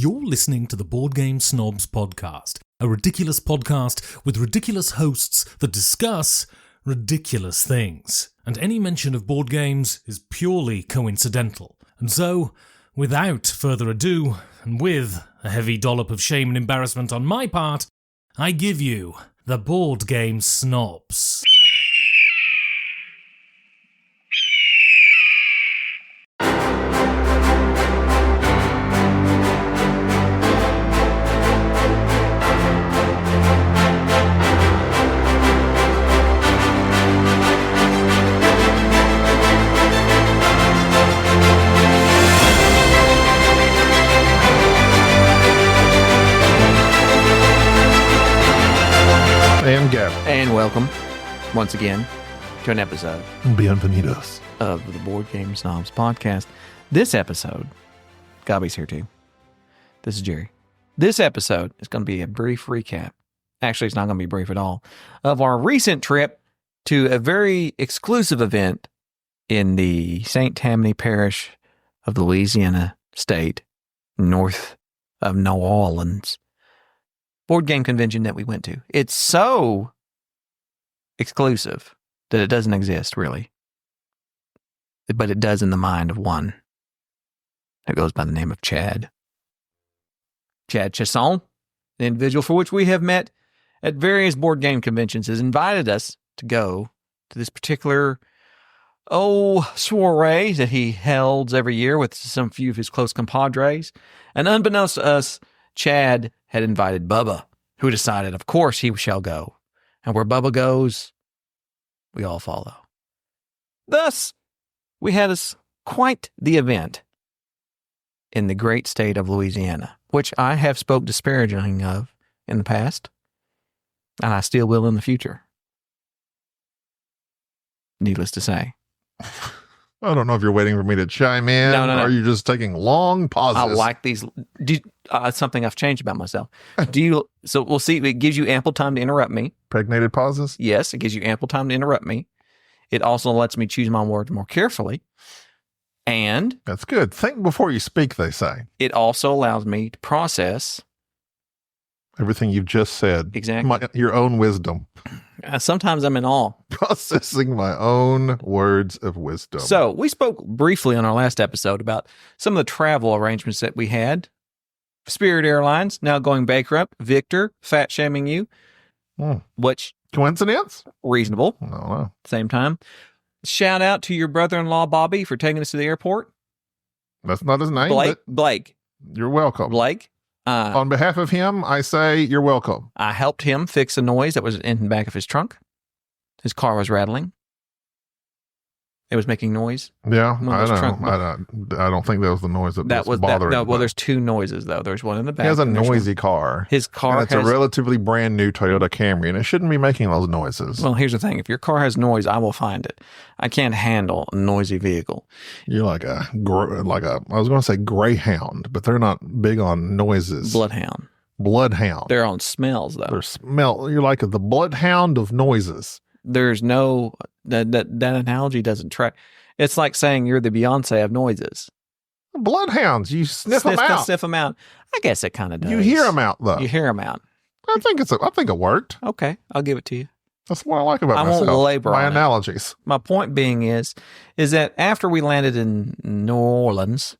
You're listening to the Board Game Snobs podcast, a ridiculous podcast with ridiculous hosts that discuss ridiculous things. And any mention of board games is purely coincidental. And so, without further ado, and with a heavy dollop of shame and embarrassment on my part, I give you the Board Game Snobs. And Gaby. And welcome, once again, to an episode Bienvenidos of the Board Game Snobs podcast. This episode, Gaby's here too. This is Jerry. This episode is going to be a brief recap. Actually, it's not going to be brief at all. Of our recent trip to a very exclusive event in the St. Tammany Parish of the Louisiana state, north of New Orleans. Board game convention that we went to. It's so exclusive that it doesn't exist, really. But it does in the mind of one that goes by the name of Chad. Chad Chasson, the individual for which we have met at various board game conventions, has invited us to go to this particular, soiree that he holds every year with some few of his close compadres. And unbeknownst to us, Chad had invited Bubba, who decided, of course, he shall go. And where Bubba goes, we all follow. Thus, we had quite the event in the great state of Louisiana, which I have spoke disparagingly of in the past, and I still will in the future. Needless to say. I don't know if you're waiting for me to chime in, No. or are you just taking long pauses? I like these. Something I've changed about myself. So we'll see. It gives you ample time to interrupt me. Pregnated pauses? Yes, it gives you ample time to interrupt me. It also lets me choose my words more carefully. And That's good. Think before you speak, they say. it also allows me to process. Everything you've just said. Exactly. Your own wisdom. Sometimes I'm in awe. Processing my own words of wisdom. So we spoke briefly on our last episode about some of the travel arrangements that we had. Spirit Airlines now going bankrupt. Victor fat shaming you, which Coincidence? reasonable. I don't know. Same time. Shout out to your brother-in-law Bobby for taking us to the airport. That's not his name. Blake. But you're welcome. Blake. On behalf of him, I say you're welcome. I helped him fix a noise that was in the back of his trunk. His car was rattling. It was making noise. Yeah, One I of those know. I don't think that was the noise that was bothering him. Well, there's two noises, though. There's one in the back. He has a noisy car. His car and it's a relatively brand new Toyota Camry, and it shouldn't be making those noises. Well, here's the thing. If your car has noise, I will find it. I can't handle a noisy vehicle. You're like I was going to say greyhound, but they're not big on noises. Bloodhound. They're on smells, though. You're like the bloodhound of noises. There's no, that analogy doesn't track. It's like saying you're the Beyonce of noises. Bloodhounds, you sniff them out. Sniff them out. I guess it kind of does. You hear them out, though. You hear them out. I think it worked. Okay, I'll give it to you. That's what I like about myself. I won't labor my on analogies. It. My point being is that after we landed in New Orleans,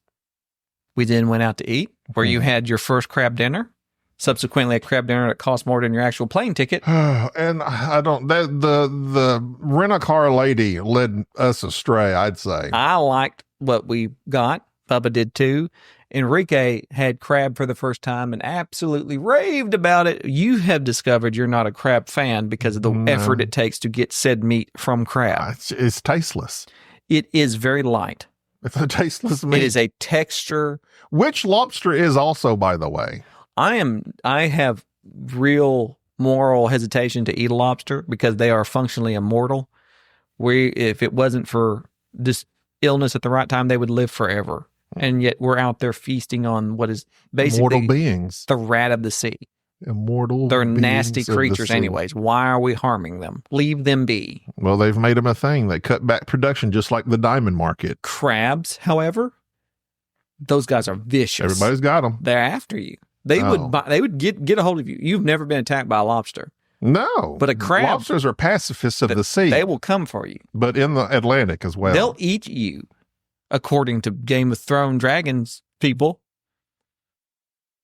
we then went out to eat, where you had your first crab dinner. Subsequently, a crab dinner that cost more than your actual plane ticket. And I don't. The rent-a-car lady led us astray, I'd say. I liked what we got. Bubba did too. Enrique had crab for the first time and absolutely raved about it. You have discovered you're not a crab fan because of the effort it takes to get said meat from crab. It's tasteless. It is very light. It's a tasteless meat. It is a texture. Which lobster is also, by the way. I have real moral hesitation to eat a lobster because they are functionally immortal. If it wasn't for this illness at the right time, they would live forever. And yet we're out there feasting on what is basically mortal beings, the rat of the sea. Immortal. They're nasty creatures anyways. Why are we harming them? Leave them be. Well, they've made them a thing. They cut back production just like the diamond market. Crabs, however, those guys are vicious. Everybody's got them. They're after you. They would get a hold of you. You've never been attacked by a lobster. No. But a crab. Lobsters are pacifists of the sea. They will come for you. But in the Atlantic as well. They'll eat you, according to Game of Thrones dragons people.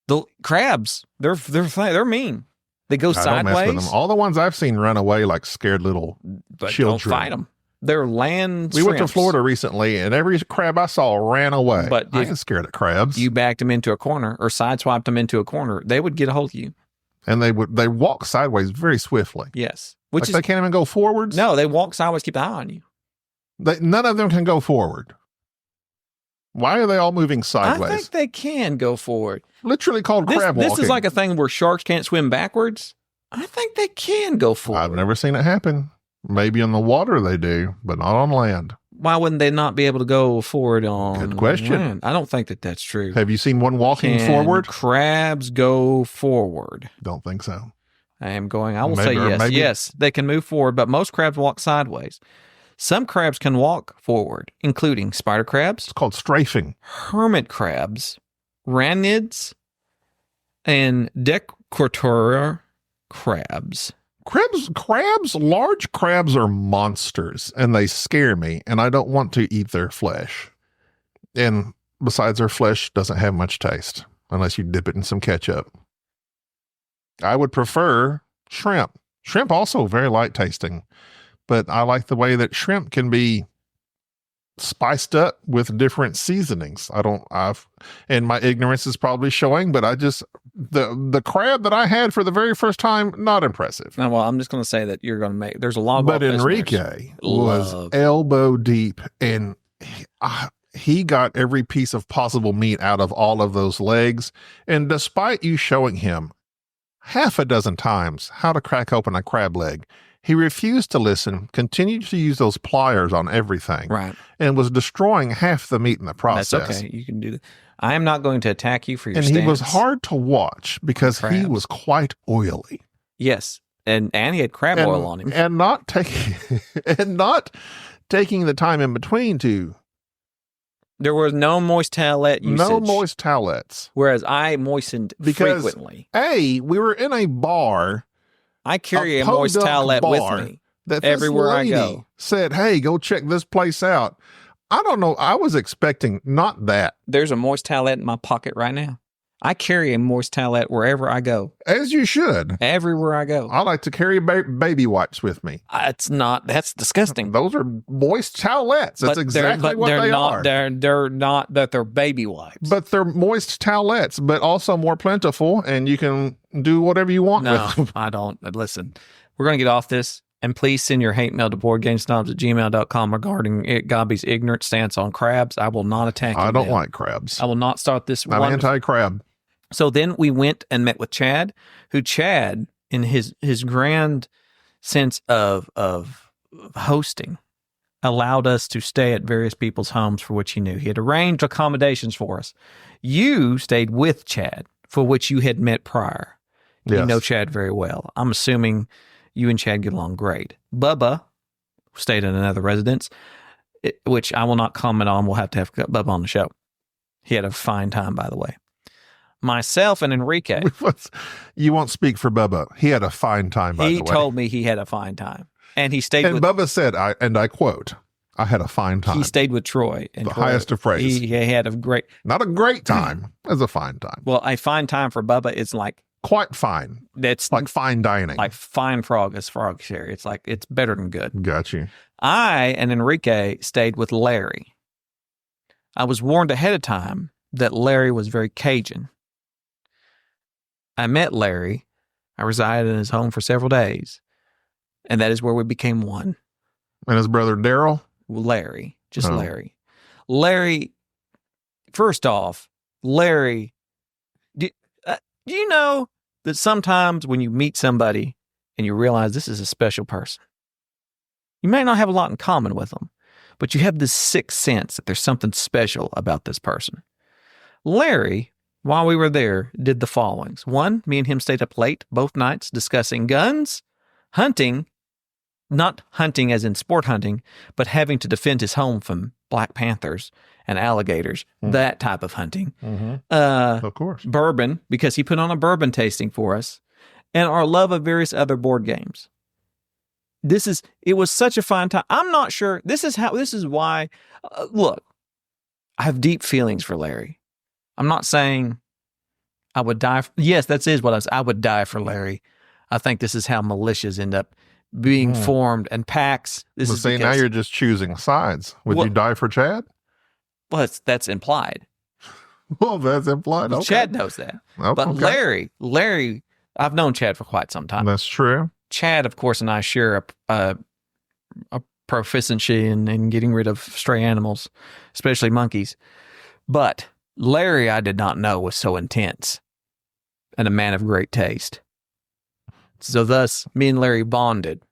The crabs, they're mean. They go sideways. Don't mess with them. All the ones I've seen run away like scared little children. Don't fight them. They're land We shrimps. went to Florida recently, and every crab I saw ran away. But I ain't scared of crabs. You backed them into a corner or sideswiped them into a corner, they would get a hold of you. And they walk sideways very swiftly. Yes. They can't even go forwards? No, they walk sideways, keep an eye on you. None of them can go forward. Why are they all moving sideways? I think they can go forward. Literally called crab walking. This is like a thing where sharks can't swim backwards. I think they can go forward. I've never seen it happen. Maybe in the water they do, but not on land. Why wouldn't they not be able to go forward on Good question. land? I don't think that that's true. Have you seen one walking forward? Crabs go forward? Don't think so. I will say yes. Yes, they can move forward, but most crabs walk sideways. Some crabs can walk forward, including spider crabs. It's called strafing. Hermit crabs, ranids, and dequator crabs. Large crabs are monsters, and they scare me, and I don't want to eat their flesh. And besides, their flesh doesn't have much taste unless you dip it in some ketchup. I would prefer shrimp. Shrimp also very light tasting, but I like the way that shrimp can be spiced up with different seasonings. And my ignorance is probably showing, but the crab that I had for the very first time, not impressive. Well, I'm just going to say that you're going to there's a lot of. But Enrique was elbow deep, and he got every piece of possible meat out of all of those legs. And despite you showing him half a dozen times how to crack open a crab leg, he refused to listen, continued to use those pliers on everything, right, and was destroying half the meat in the process. That's okay. You can do that. I am not going to attack you for your stance. And he was hard to watch because he was quite oily. Yes, and he had crab oil on him, and not taking the time in between to. There was no moist towelette usage. No moist towelettes. Whereas I moistened frequently. We were in a bar. I carry a moist towelette with me that everywhere I go. Said, hey, go check this place out. I don't know. I was expecting not that. There's a moist towelette in my pocket right now. I carry a moist towelette wherever I go. As you should. Everywhere I go. I like to carry baby wipes with me. That's disgusting. Those are moist towelettes. That's exactly what they are. They're not that they're baby wipes. But they're moist towelettes, but also more plentiful, and you can do whatever you want with them. I don't. Listen, we're going to get off this, and please send your hate mail to boardgamesnobs@gmail.com regarding Gaby's ignorant stance on crabs. I will not attack you. I don't like crabs. I will not start this. I'm anti-crab. So then we went and met with Chad, who in his grand sense of hosting, allowed us to stay at various people's homes for which he knew. He had arranged accommodations for us. You stayed with Chad, for which you had met prior. Yes. You know Chad very well. I'm assuming you and Chad get along great. Bubba stayed in another residence, which I will not comment on. We'll have to have Bubba on the show. He had a fine time, by the way. Myself and Enrique. You won't speak for Bubba. He had a fine time, by the way. He told me he had a fine time. And he stayed with... Bubba said, I quote, I had a fine time. He stayed with Troy. And the highest of praise. He had a great... Not a great time, as a fine time. Well, a fine time for Bubba is like... Quite fine. That's like fine dining. Like fine frog is frog sherry. It's like, it's better than good. Got you. I and Enrique stayed with Larry. I was warned ahead of time that Larry was very Cajun. I met Larry. I resided in his home for several days. And that is where we became one. And his brother Daryl? Larry. Just Larry. Larry, first off, Larry, do you know that sometimes when you meet somebody and you realize this is a special person, you may not have a lot in common with them, but you have this sixth sense that there's something special about this person. Larry, while we were there, did the followings. One, me and him stayed up late both nights discussing guns, hunting, not hunting as in sport hunting, but having to defend his home from black panthers and alligators, that type of hunting. Of course. Bourbon, because he put on a bourbon tasting for us, and our love of various other board games. It was such a fun time. I'm not sure. This is why, look, I have deep feelings for Larry. I'm not saying I would die. Yes, that is what I would die for Larry. I think this is how militias end up being formed and packs. Now you're just choosing sides. Would you die for Chad? Well, that's implied. Well, that's implied. Okay. Chad knows that. Oh, but okay. Larry, I've known Chad for quite some time. That's true. Chad, of course, and I share a proficiency in getting rid of stray animals, especially monkeys. But Larry, I did not know was so intense and a man of great taste. So thus, me and Larry bonded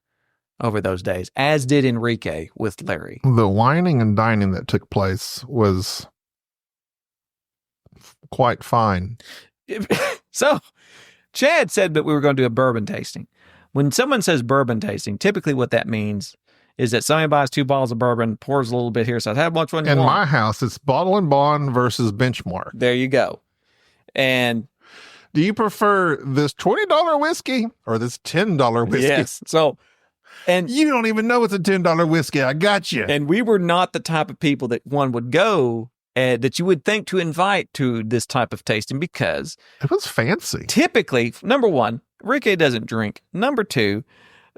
over those days, as did Enrique with Larry. The whining and dining that took place was quite fine. So Chad said that we were going to do a bourbon tasting. When someone says bourbon tasting, typically what that means is that somebody buys 2 bottles of bourbon, pours a little bit here, says, how much one you want? In my house, it's bottle and bond versus benchmark. There you go. And do you prefer this $20 whiskey or this $10 whiskey? yes. So, and you don't even know it's a $10 whiskey. I got you. And we were not the type of people that one would go that you would think to invite to this type of tasting, because it was fancy. Typically, number one, Enrique doesn't drink. Number two,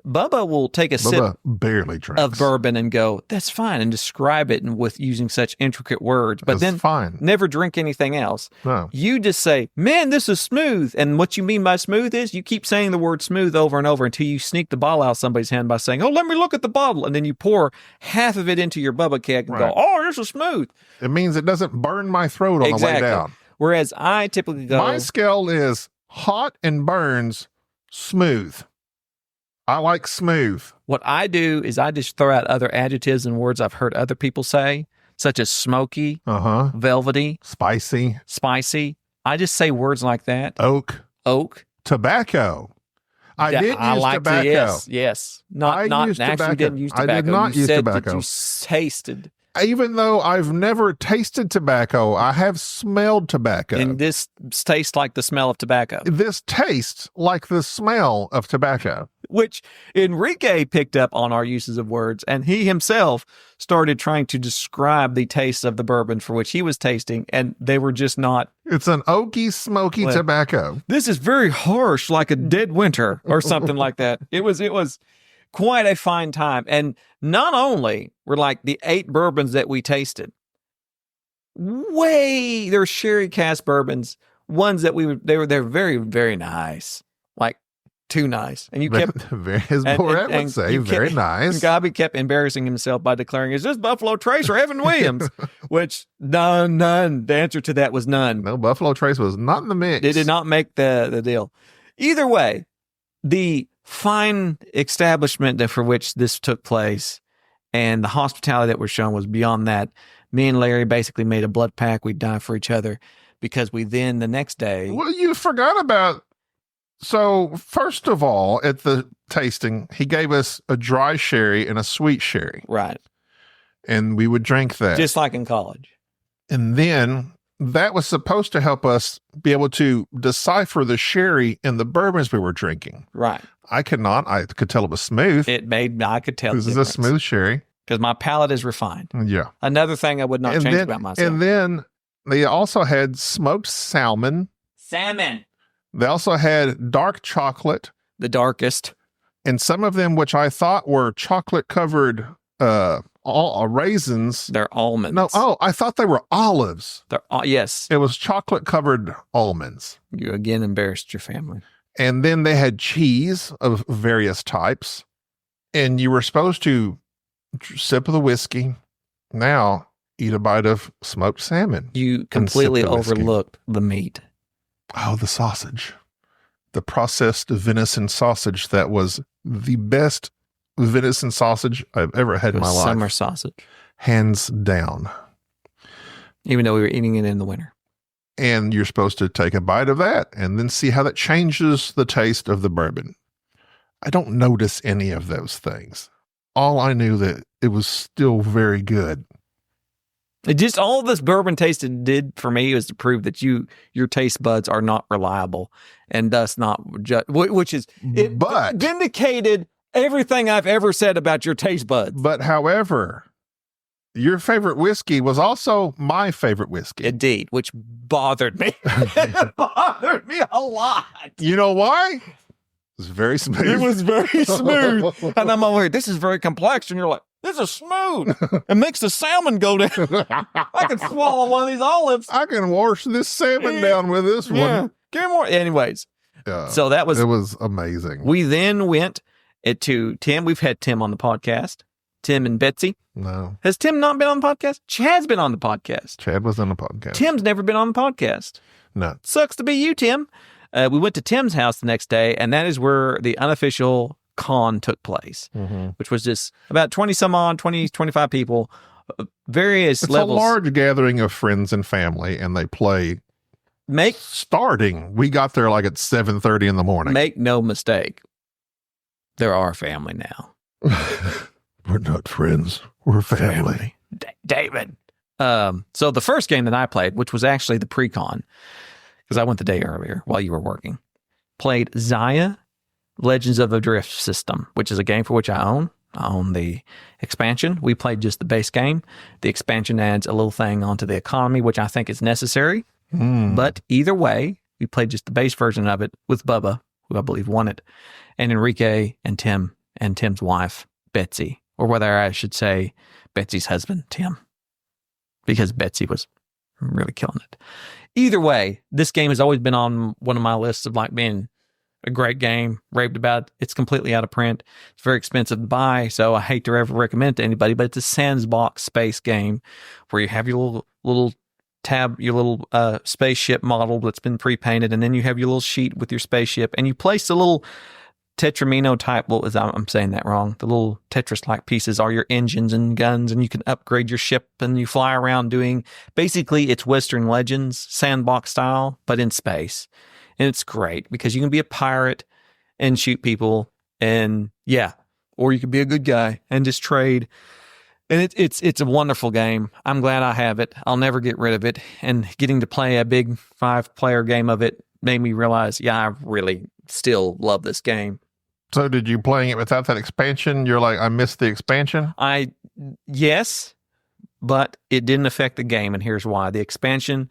Bubba will take a sip barely drinks. of bourbon and go, that's fine, and describe it with using such intricate words, but then fine. Never drink anything else. No. You just say, man, this is smooth. And what you mean by smooth is you keep saying the word smooth over and over until you sneak the bottle out of somebody's hand by saying, oh, let me look at the bottle. And then you pour half of it into your Bubba keg and go, oh, this is smooth. It means it doesn't burn my throat on the way down. Whereas I typically go, my scale is hot and burns, smooth. I like smooth. What I do is I just throw out other adjectives and words I've heard other people say, such as smoky, velvety, spicy. I just say words like that. Oak, tobacco. I did use tobacco. Yes. Not used actually tobacco. didn't use tobacco. I did not you use said tobacco. That you tasted. Even though I've never tasted tobacco, I have smelled tobacco. And this tastes like the smell of tobacco. This tastes like the smell of tobacco. Which Enrique picked up on our uses of words, and he himself started trying to describe the taste of the bourbon for which he was tasting, and they were just not. It's an oaky, smoky tobacco. This is very harsh, like a dead winter or something like that. It was quite a fine time. And not only were like the 8 bourbons that we tasted, they're sherry cask bourbons, ones that they're very, very nice. Like too nice. And you kept as Borat would say, very nice. And Gaby kept embarrassing himself by declaring, is this Buffalo Trace or Evan Williams? Which none. The answer to that was none. No, Buffalo Trace was not in the mix. It did not make the deal. Either way, the fine establishment for which this took place and the hospitality that was shown was beyond that. Me and Larry basically made a blood pact. We'd die for each other because we then the next day. Well, you forgot about. So first of all, at the tasting, he gave us a dry sherry and a sweet sherry. Right. And we would drink that. Just like in college. And then that was supposed to help us be able to decipher the sherry and the bourbons we were drinking. Right. I could not. I could tell it was smooth. I could tell. This is a smooth sherry. Because my palate is refined. Yeah. Another thing I would not change about myself. And then they also had smoked salmon. They also had dark chocolate. The darkest. And some of them, which I thought were chocolate covered raisins. They're almonds. No, I thought they were olives. Yes. It was chocolate covered almonds. You again embarrassed your family. And then they had cheese of various types. And you were supposed to sip of the whiskey. Now eat a bite of smoked salmon. You completely overlooked the meat. Oh, the sausage. The processed venison sausage that was the best venison sausage I've ever had in my life. Summer sausage. Hands down. Even though we were eating it in the winter. And you're supposed to take a bite of that and then see how that changes the taste of the bourbon. I don't notice any of those things. All I knew that it was still very good. It just all this bourbon tasted did for me was to prove that your taste buds are not reliable and thus not which is it But vindicated everything I've ever said about your taste buds. But however, your favorite whiskey was also my favorite whiskey. Indeed, which bothered me. It bothered me a lot. You know why? It was very smooth. It was very smooth. And I'm over here, this is very complex. And you're like, this is smooth. It makes the salmon go down. I can swallow one of these olives. I can wash this salmon down with this one. Give me more. Anyways. So it was amazing. We then went to Tim. We've had Tim on the podcast. Tim and Betsy. No. Has Tim not been on the podcast? Chad's been on the podcast. Chad was on the podcast. Tim's never been on the podcast. No. Sucks to be you, Tim. We went to Tim's house the next day, and that is where the unofficial con took place, which was just about 25 people, various levels. It's a large gathering of friends and family, and they play starting. We got there like at 7:30 in the morning. Make no mistake. They're our family now. We're not friends. We're family. David. So the first game that I played, which was actually the pre-con, because I went the day earlier while you were working, played Zaya Legends of the Drift System, which is a game for which I own. I own the expansion. We played just the base game. The expansion adds a little thing onto the economy, which I think is necessary. But either way, we played just the base version of it with Bubba, who I believe won it, and Enrique and Tim and Tim's wife, Betsy, or whether I should say Betsy's husband, Tim, because Betsy was really killing it. Either way, this game has always been on one of my lists of like being a great game, raved about. It's completely out of print. It's very expensive to buy, so I hate to ever recommend it to anybody, but it's a sandbox space game where you have your little tab, your little spaceship model that's been pre-painted, and then you have your little sheet with your spaceship, and you place the little Tetramino type, I'm saying that wrong, the little Tetris-like pieces are your engines and guns, and you can upgrade your ship, and you fly around doing, basically it's Western Legends, sandbox style, but in space. And it's great because you can be a pirate and shoot people, and or you could be a good guy and just trade. And it's a wonderful game. I'm glad I have it. I'll never get rid of it. And getting to play a big 5-player game of it made me realize, I really still love this game. So did you playing it without that expansion? You're like, I missed the expansion? Yes, but it didn't affect the game, and here's why. The expansion,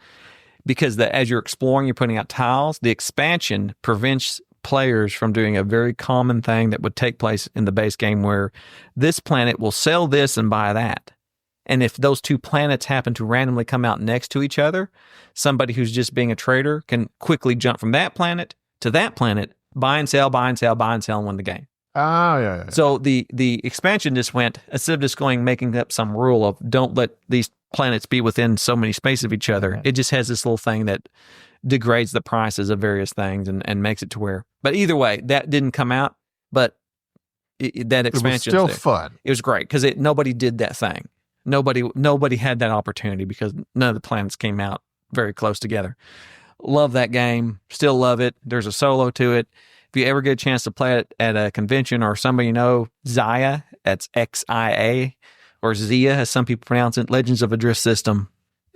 because as you're exploring, you're putting out tiles, the expansion prevents players from doing a very common thing that would take place in the base game where this planet will sell this and buy that. And if those two planets happen to randomly come out next to each other, somebody who's just being a trader can quickly jump from that planet to that planet, buy and sell, buy and sell, buy and sell, and win the game. Oh, yeah. So the expansion just went, instead of just making up some rule of don't let these planets be within so many space of each other, it just has this little thing that degrades the prices of various things and makes it to where. But either way, that didn't come out, but that expansion was still fun. It was great because nobody did that thing. Nobody had that opportunity because none of the planets came out very close together. Love that game. Still love it. There's a solo to it. If you ever get a chance to play it at a convention or somebody you know, Zaya, that's Xia, or Zia, as some people pronounce it, Legends of a Drift System,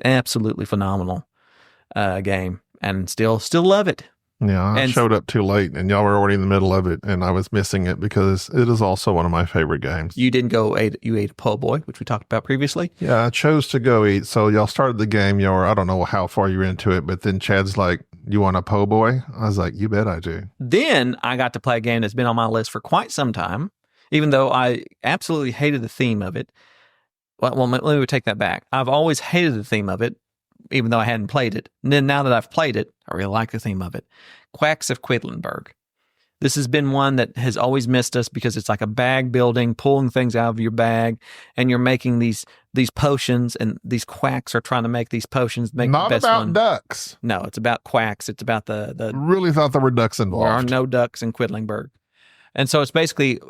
absolutely phenomenal game, and still love it. Yeah, I showed up too late, and y'all were already in the middle of it, and I was missing it because it is also one of my favorite games. You didn't go you ate a po' boy, which we talked about previously. Yeah, I chose to go eat. So y'all started the game. Y'all were, I don't know how far you were into it, but then Chad's like, "You want a po' boy?" I was like, "You bet I do." Then I got to play a game that's been on my list for quite some time, even though I absolutely hated the theme of it. Well, let me take that back. I've always hated the theme of it, even though I hadn't played it. And then now that I've played it, I really like the theme of it. Quacks of Quedlinburg. This has been one that has always missed us because it's like a bag building, pulling things out of your bag, and you're making these potions, and these quacks are trying to make these potions. Make Not the best about one. ducks. No, it's about quacks. It's about the really thought there were ducks involved. There are no ducks in Quedlinburg. And so it's basically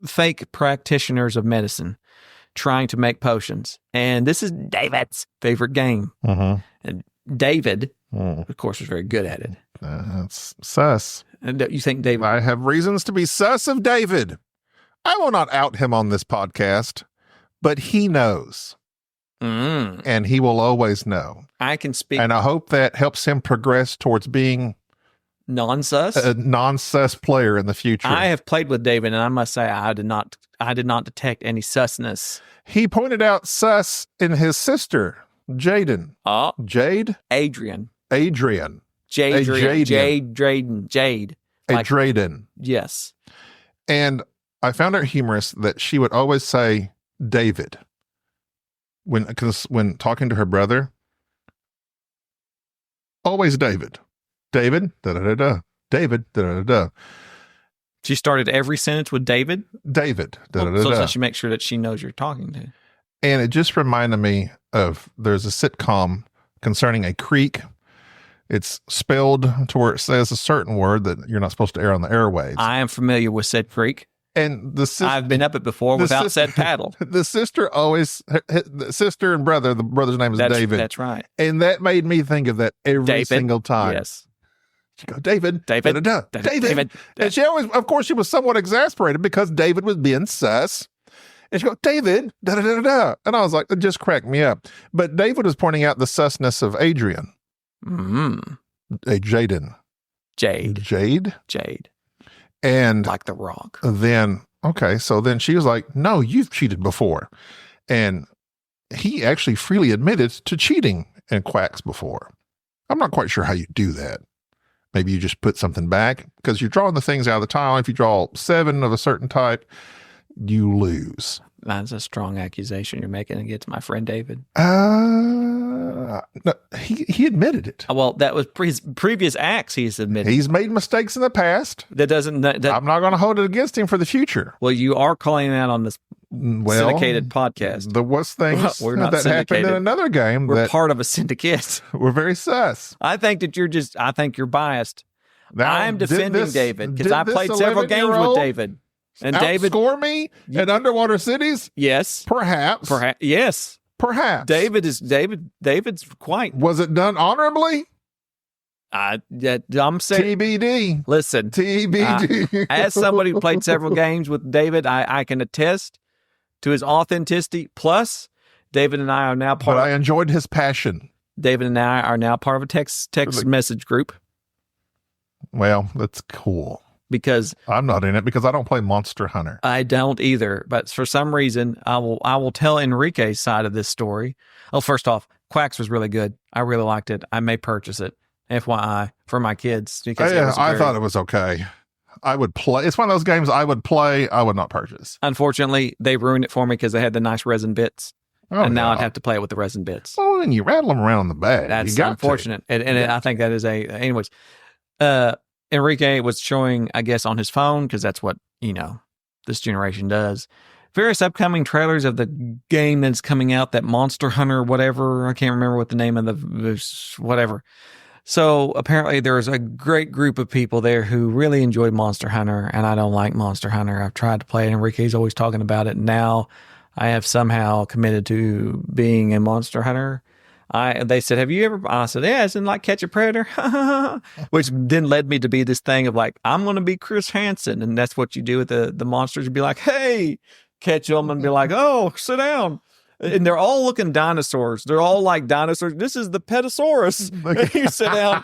fake practitioners of medicine trying to make potions. And this is David's favorite game. Mm-hmm. And David, of course, was very good at it. That's sus. And you think David... I have reasons to be sus of David. I will not out him on this podcast, but he knows. Mm. And he will always know. I can speak. And I hope that helps him progress towards being non-sus? a non-sus player in the future. I have played with David, and I must say I did not detect any susness. He pointed out sus in his sister, Jaden. Oh. Jade? Adrian. Adrian. Jade. Like, Adraden. yes. And I found it humorous that she would always say David when talking to her brother. Always David. David, da-da-da-da. David, da-da-da-da. She started every sentence with David? David, da-da-da-da. So that she makes sure that she knows you're talking to. And it just reminded me of, there's a sitcom concerning a creek. It's spelled to where it says a certain word that you're not supposed to air on the airwaves. I am familiar with said creek. And I've been up it before without said paddle. The sister the sister and brother, the brother's name is David. That's right. And that made me think of that every single time. Yes. She go, David. David. David. And she always, of course, she was somewhat exasperated because David was being sus. And she go, David, da-da-da-da-da. And I was like, it just cracked me up. But David was pointing out the susness of Adrian. Mm-hmm. Jaden. Jade. And like The Rock. Then she was like, no, you've cheated before. And he actually freely admitted to cheating in Quacks before. I'm not quite sure how you do that. Maybe you just put something back because you're drawing the things out of the tile. If you draw 7 of a certain type, you lose. That's a strong accusation you're making against my friend David. No, he admitted it. Well, that was his previous acts. He's admitted. He's made mistakes in the past. That doesn't. I'm not going to hold it against him for the future. Well, you are calling him out on this syndicated podcast. There was things we're not that happened in another game. We're part of a syndicate. We're very sus. I think that I think you're biased. Now, I'm defending David because I played several games with David. And David score me at Underwater Cities? Yes. Perhaps. Yes. Perhaps. David's quite. Was it done honorably? I'm saying TBD. Listen. TBD. As somebody who played several games with David, I can attest to his authenticity. Plus, David and I are now part I enjoyed his passion. David and I are now part of a text message group. Well, that's cool. Because I'm not in it because I don't play Monster Hunter. I don't either. But for some reason, I will tell Enrique's side of this story. Oh, first off, Quacks was really good. I really liked it. I may purchase it, FYI, for my kids. Because I thought it was okay. I would play. It's one of those games I would play. I would not purchase. Unfortunately, they ruined it for me because they had the nice resin bits. And now I'd have to play it with the resin bits. Oh, and you rattle them around in the bag. That's unfortunate. And I think that is anyways. Enrique was showing, I guess, on his phone, because that's what, this generation does, various upcoming trailers of the game that's coming out, that Monster Hunter, whatever. I can't remember what the name of the whatever. So apparently there's a great group of people there who really enjoyed Monster Hunter, and I don't like Monster Hunter. I've tried to play it. Enrique's always talking about it. Now I have somehow committed to being a Monster Hunter. They said, have you ever? I said, yeah, it's in like Catch a Predator, which then led me to be this thing of like, I'm going to be Chris Hansen. And that's what you do with the monsters. You'd be like, hey, catch them and be like, oh, sit down. And they're all looking dinosaurs. They're all like dinosaurs. This is the Petasaurus. You sit down.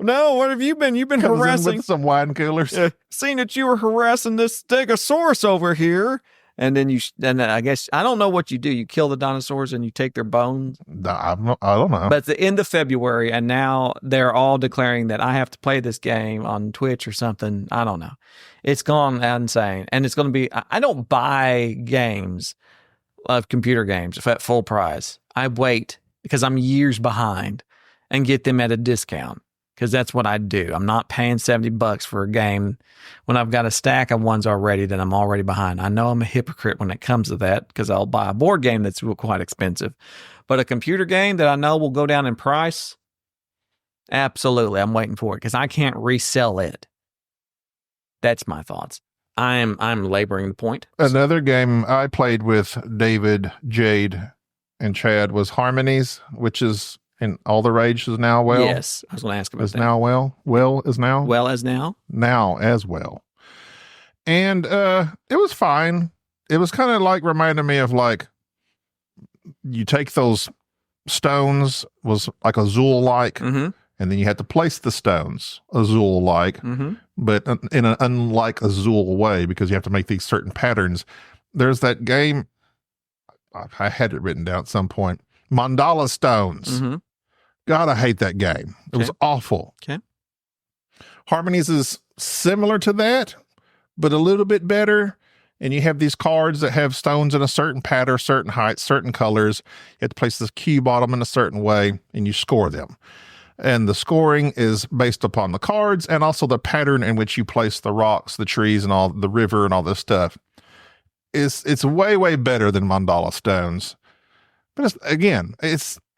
No, what have you been? You've been harassing. With some wine coolers. Seeing that you were harassing this Stegosaurus over here. And then I guess, I don't know what you do. You kill the dinosaurs and you take their bones. I don't know. But it's the end of February, and now they're all declaring that I have to play this game on Twitch or something. I don't know. It's gone insane. And it's going to be, I don't buy games of computer games at full price. I wait because I'm years behind and get them at a discount. Because that's what I do. I'm not paying $70 for a game when I've got a stack of ones already that I'm already behind. I know I'm a hypocrite when it comes to that because I'll buy a board game that's quite expensive. But a computer game that I know will go down in price, absolutely, I'm waiting for it because I can't resell it. That's my thoughts. I'm laboring the point. Another game I played with David, Jade, and Chad was Harmonies, which is... And all the rage is now well. Yes, I was going to ask about that. Now well. Well is now. Well as now. Now as well. And it was fine. it was kind of like reminding me of like, you take those stones, was like Azul-like, Mm-hmm. and then you had to place the stones Azul-like, Mm-hmm. but in an unlike Azul way, because you have to make these certain patterns. There's that game, I had it written down at some point, Mandala Stones. Mm-hmm. God, I hate that game. It was awful. Okay. Harmonies is similar to that, but a little bit better. And you have these cards that have stones in a certain pattern, certain heights, certain colors. You have to place the cube on them in a certain way, and you score them. And the scoring is based upon the cards and also the pattern in which you place the rocks, the trees, and all the river and all this stuff. It's way, way better than Mandala Stones. But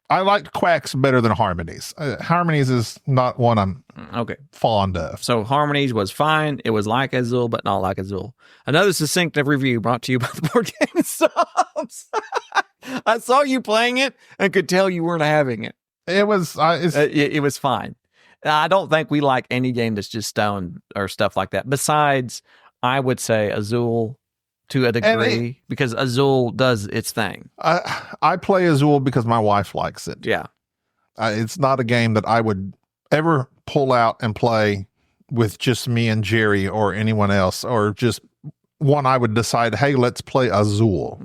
I like Quacks better than Harmonies. Harmonies is not one I'm fond of. So Harmonies was fine. It was like Azul, but not like Azul. Another succinct review brought to you by the Board Game Snobs. I saw you playing it and could tell you weren't having it. It was it was fine. I don't think we like any game that's just stone or stuff like that. Besides, I would say Azul to a degree, because Azul does its thing. I play Azul because my wife likes it. Yeah. It's not a game that I would ever pull out and play with just me and Jerry or anyone else, or just one I would decide, hey, let's play Azul.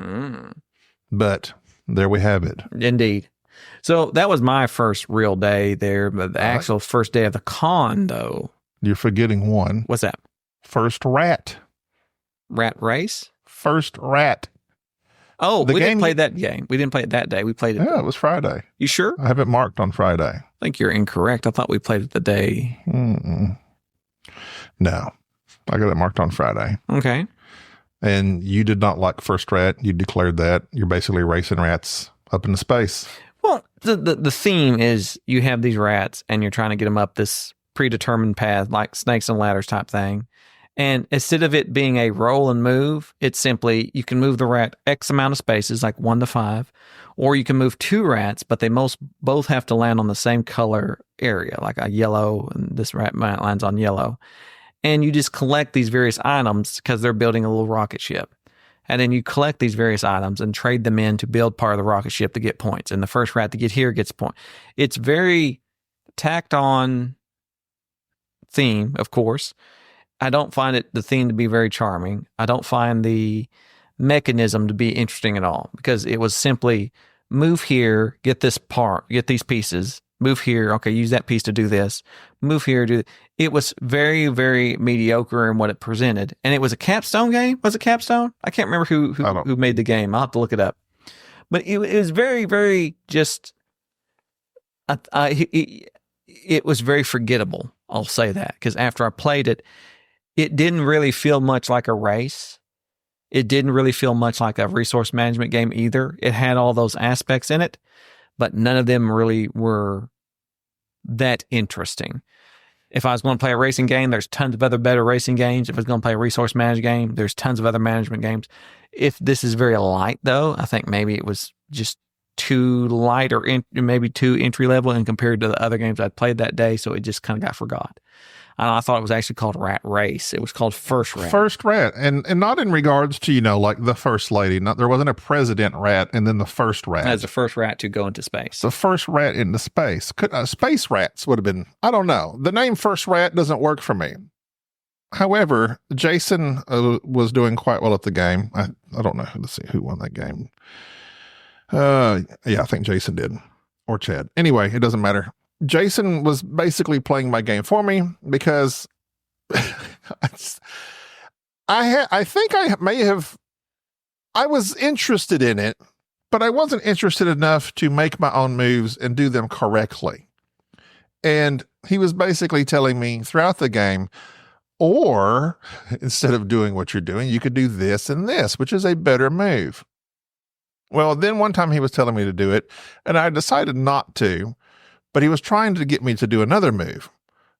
But there we have it. Indeed. So that was my first real day there, but the actual first day of the con, though. You're forgetting one. What's that? First rat. Rat race? First rat. Oh, we didn't play that game. We didn't play it that day. We played it. Yeah, it was Friday. You sure? I have it marked on Friday. I think you're incorrect. I thought we played it the day. No, I got it marked on Friday. Okay. And you did not like First Rat. You declared that. You're basically racing rats up into space. Well, the theme is you have these rats and you're trying to get them up this predetermined path, like snakes and ladders type thing. And instead of it being a roll and move, it's simply you can move the rat X amount of spaces, like 1 to 5, or you can move 2 rats, but they both have to land on the same color area, like a yellow, and this rat lands on yellow. And you just collect these various items because they're building a little rocket ship. And then you collect these various items and trade them in to build part of the rocket ship to get points. And the first rat to get here gets a point. It's very tacked on theme, of course. I don't find the theme to be very charming. I don't find the mechanism to be interesting at all, because it was simply move here, get this part, get these pieces, move here. Okay, use that piece to do this. Move here, do. It was very, very mediocre in what it presented, and it was a capstone game. Was it capstone? I can't remember who made the game. I'll have to look it up. But it was very, very just. It was very forgettable. I'll say that, because after I played it, it didn't really feel much like a race. It didn't really feel much like a resource management game either. It had all those aspects in it, but none of them really were that interesting. If I was going to play a racing game, there's tons of other better racing games. If I was going to play a resource management game, there's tons of other management games. If this is very light, though, I think maybe it was just too light, or maybe too entry level, and compared to the other games I'd played that day, so it just kind of got forgot. I thought it was actually called Rat Race. It was called First Rat. First Rat. And not in regards to, like the First Lady. There wasn't a President Rat and then the First Rat. As the first rat to go into space. The first rat into space. Space rats would have been, I don't know. The name First Rat doesn't work for me. However, Jason was doing quite well at the game. I don't know. Let's see who won that game. Yeah, I think Jason did. Or Chad. Anyway, it doesn't matter. Jason was basically playing my game for me because I think I was interested in it, but I wasn't interested enough to make my own moves and do them correctly. And he was basically telling me throughout the game, or instead of doing what you're doing, you could do this and this, which is a better move. Well, then one time he was telling me to do it, and I decided not to. But he was trying to get me to do another move.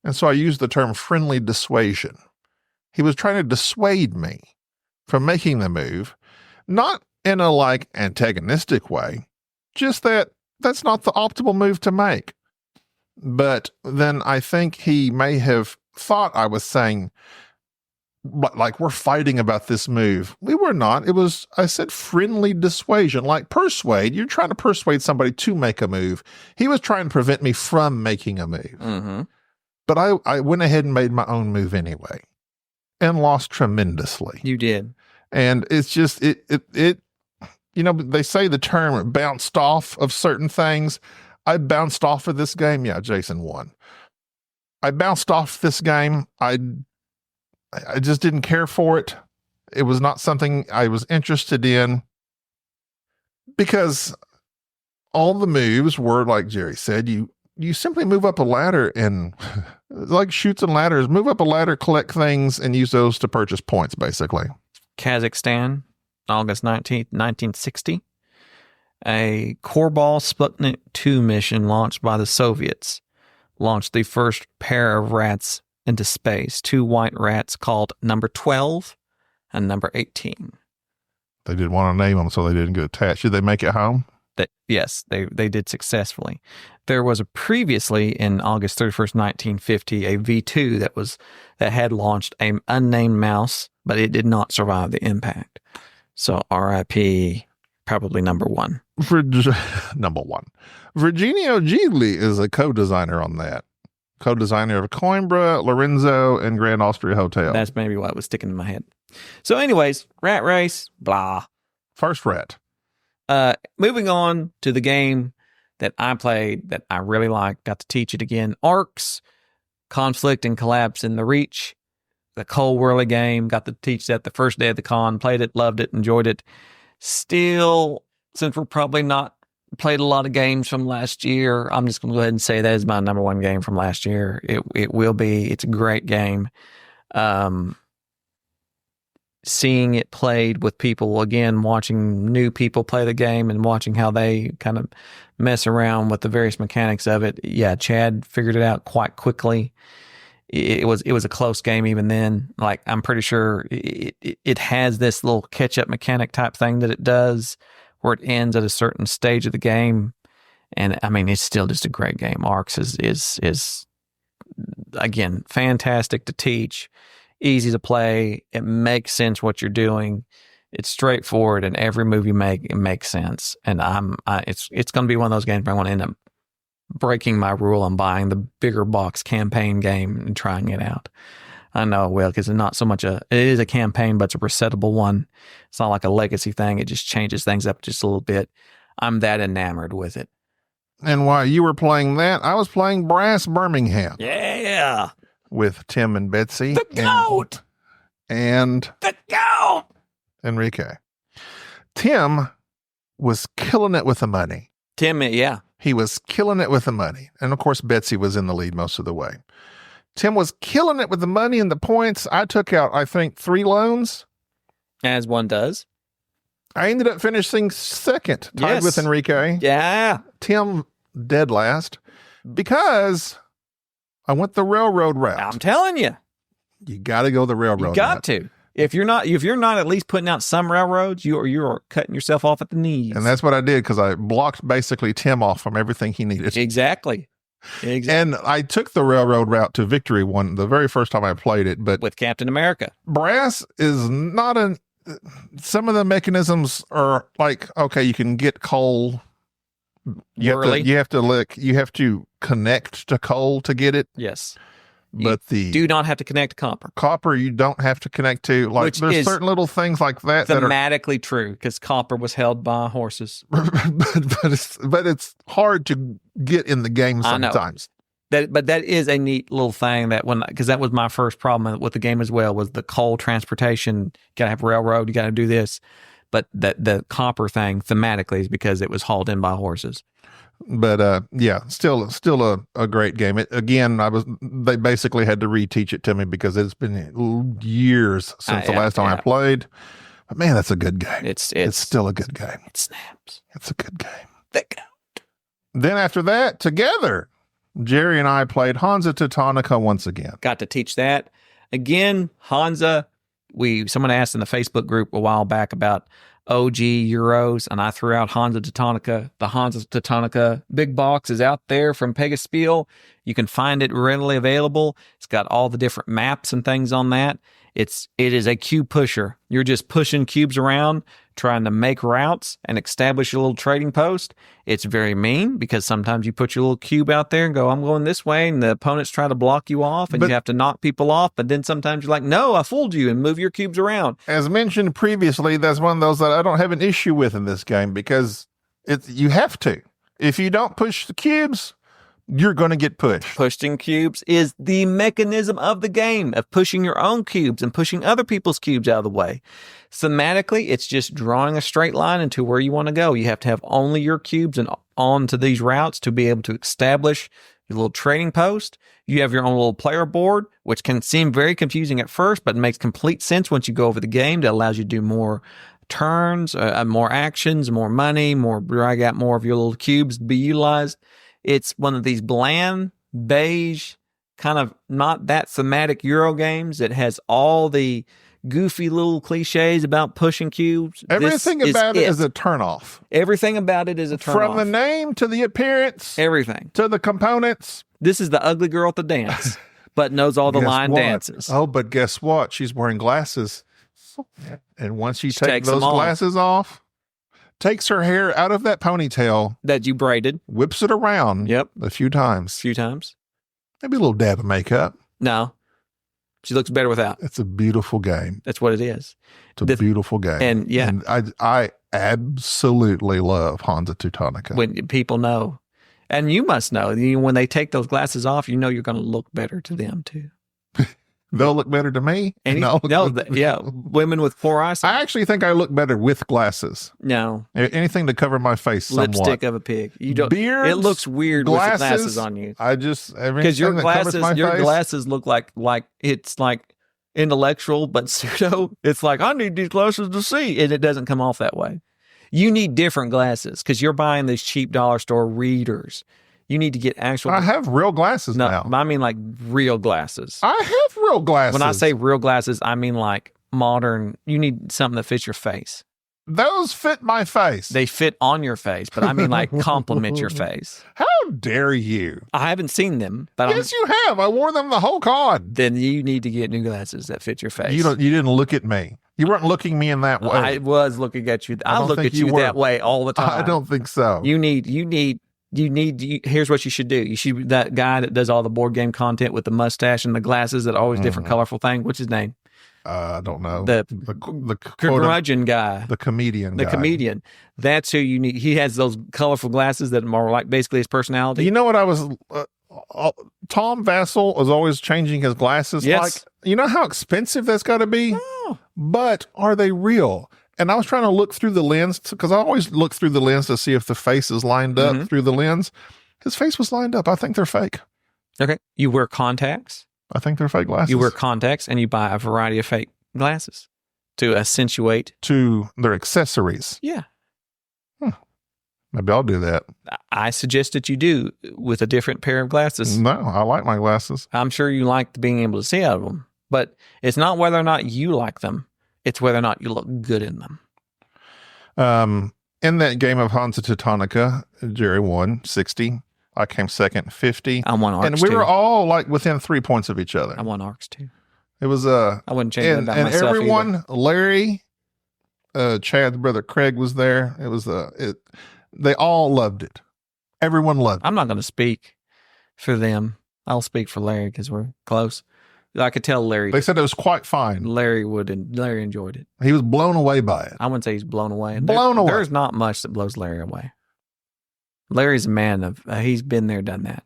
And so I used the term friendly dissuasion. He was trying to dissuade me from making the move, not in a antagonistic way, just that's not the optimal move to make. But then I think he may have thought I was saying, like we're fighting about this move. We were not. It was, I said, friendly dissuasion, like persuade. You're trying to persuade somebody to make a move. He was trying to prevent me from making a move. Mm-hmm. But I went ahead and made my own move anyway and lost tremendously. You did. And it's just, it they say the term bounced off of certain things. I bounced off of this game. Yeah, Jason won. I bounced off this game. I just didn't care for it. It was not something I was interested in because all the moves were, like Jerry said, you simply move up a ladder and like Chutes and Ladders, move up a ladder, collect things, and use those to purchase points, basically. Kazakhstan, August 19th, 1960. A Korbal Sputnik 2 mission launched by the Soviets launched the first pair of rats into space. 2 white rats called number 12 and number 18. They didn't want to name them, so they didn't get attached. Did they make it home? Yes, they did successfully. There was a previously in August 31st, 1950, a V2 that had launched an unnamed mouse, but it did not survive the impact. So RIP, probably number 1. Number 1. Virginio Gigli is a co-designer on that. Co-designer of Coimbra, Lorenzo, and Grand Austria Hotel. That's maybe what was sticking in my head. So anyways, rat race, blah. First rat. Moving on to the game that I played that I really liked, got to teach it again. Arcs, Conflict and Collapse in the Reach, the Cole Whirly game, got to teach that the first day of the con, played it, loved it, enjoyed it. Still, since we're probably not played a lot of games from last year, I'm just going to go ahead and say that is my number 1 game from last year. It will be. It's a great game. Seeing it played with people, again, watching new people play the game and watching how they kind of mess around with the various mechanics of it. Yeah, Chad figured it out quite quickly. It was a close game even then. Like, I'm pretty sure it has this little catch-up mechanic type thing that it does where it ends at a certain stage of the game. And I mean, it's still just a great game. Arcs is again, fantastic to teach. Easy to play. It makes sense what you're doing. It's straightforward, and every move you make, it makes sense. And it's going to be one of those games where I want to end up breaking my rule and buying the bigger box campaign game and trying it out. I know it will, because it's not so much it is a campaign, but it's a resettable one. It's not like a legacy thing. It just changes things up just a little bit. I'm that enamored with it. And while you were playing that, I was playing Brass Birmingham. Yeah. With Tim and Betsy. The goat! And the goat! Enrique. Tim was killing it with the money. Tim, yeah. He was killing it with the money. And of course, Betsy was in the lead most of the way. Tim was killing it with the money and the points. I took out, I think, 3 loans. As one does. I ended up finishing second, tied with Enrique. Yeah. Tim dead last because I went the railroad route. I'm telling you. You got to go the railroad route. You got to. If you're not at least putting out some railroads, you're cutting yourself off at the knees. And that's what I did, because I blocked basically Tim off from everything he needed. Exactly. And I took the railroad route to victory the very first time I played it. But with Captain America. Brass is not some of the mechanisms are like, okay, you can get coal. You have to connect to coal to get it. Yes. But you do not have to connect to copper. Copper, you don't have to connect to. Like, there's certain little things like that thematically true, because copper was held by horses. but it's hard to get in the game sometimes. But that is a neat little thing because that was my first problem with the game as well, was the coal transportation. You got to have railroad. You got to do this. But the copper thing thematically is because it was hauled in by horses. But still a great game. They basically had to reteach it to me because it's been years since the last time I played. But man, that's a good game. It's still a good game. It snaps. It's a good game. Then after that, together, Jerry and I played Hansa Teutonica once again. Got to teach that again. Hansa. Someone asked in the Facebook group a while back about OG Euros, and I threw out Hansa Teutonica. The Hansa Teutonica big box is out there from Pegaspiel. You can find it readily available. It's got all the different maps and things on that. It is a cube pusher. You're just pushing cubes around, trying to make routes and establish a little trading post. It's very mean because sometimes you put your little cube out there and go, I'm going this way, and the opponents try to block you off, and you have to knock people off. But then sometimes you're like, no, I fooled you, and move your cubes around. As mentioned previously, that's one of those that I don't have an issue with in this game because you have to. If you don't push the cubes, you're going to get pushed. Pushing cubes is the mechanism of the game, of pushing your own cubes and pushing other people's cubes out of the way. Thematically, it's just drawing a straight line into where you want to go. You have to have only your cubes and onto these routes to be able to establish your little trading post. You have your own little player board, which can seem very confusing at first, but makes complete sense once you go over the game. That allows you to do more turns, more actions, more money, drag out more of your little cubes to be utilized. It's one of these bland, beige, kind of not that thematic Euro games that has all the goofy little cliches about pushing cubes. Everything about it is a turnoff. Everything about it is a turnoff. From the name to the appearance. Everything. To the components. This is the ugly girl at the dance, but knows all the line dances. Oh, but guess what? She's wearing glasses. And once she takes those glasses off, takes her hair out of that ponytail that you braided, whips it around a few times. Maybe a little dab of makeup. No. She looks better without. It's a beautiful game. That's what it is. It's a beautiful game. And I absolutely love Hansa Teutonica. When people know, and you must know, when they take those glasses off, you know you're going to look better to them too. They'll look better to me. Women with poor eyesight. I actually think I look better with glasses. No, anything to cover my face. Lipstick somewhat. Of a pig. You don't. Beards, it looks weird glasses, with the glasses on you. Because your glasses look like it's like intellectual but pseudo. It's like I need these glasses to see, and it doesn't come off that way. You need different glasses because you're buying these cheap dollar store readers. You need to get actual. I have real glasses now. I mean like real glasses. I have real glasses. When I say real glasses, I mean like modern. You need something that fits your face. Those fit my face. They fit on your face, but I mean like complement your face. How dare you? I haven't seen them, but yes, you have. I wore them the whole con. Then you need to get new glasses that fit your face. You didn't look at me. You weren't looking me in that way. I was looking at you. I look at you that way all the time. I don't think so. You need. Here's what you should do. You should that guy that does all the board game content with the mustache and the glasses that always different colorful thing. What's his name? I don't know. The curmudgeon guy. The comedian. The comedian. That's who you need. He has those colorful glasses that are like basically his personality. You know what I was? Tom Vassell was always changing his glasses. Yes. Like, you know how expensive that's got to be? Oh. But are they real? And I was trying to look through the lens because I always look through the lens to see if the face is lined up through the lens. His face was lined up. I think they're fake. Okay. You wear contacts. I think they're fake glasses. You wear contacts and you buy a variety of fake glasses to accentuate. To their accessories. Yeah. Maybe I'll do that. I suggest that you do with a different pair of glasses. No, I like my glasses. I'm sure you like being able to see out of them, but it's not whether or not you like them. It's whether or not you look good in them. In that game of Hansa Teutonica, Jerry won 60. I came second, 50. I won arcs, and we were all like within 3 points of each other. I won arcs too. It was I wouldn't change that about myself. And everyone, either. Larry, Chad's brother Craig was there. It was they all loved it. Everyone loved it. I'm not going to speak for them. I'll speak for Larry because we're close. I could tell Larry. They said it was quite fine. Larry enjoyed it. He was blown away by it. I wouldn't say he's blown away. Blown away. There's not much that blows Larry away. Larry's a man of, he's been there, done that.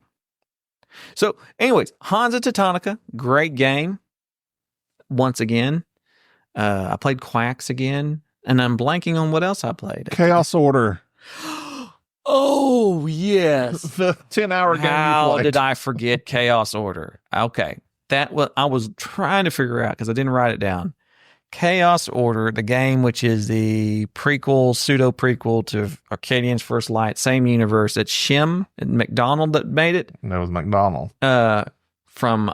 So anyways, Hansa Teutonica, great game. Once again, I played Quacks again, and I'm blanking on what else I played. Chaos Order. Oh, yes. The 10-hour game. How did I forget Chaos Order? Okay. I was trying to figure out because I didn't write it down. Chaos Order, the game, which is the pseudo prequel to Arcadian's First Light, same universe. It's Shim and McDonald that made it. That was McDonald. From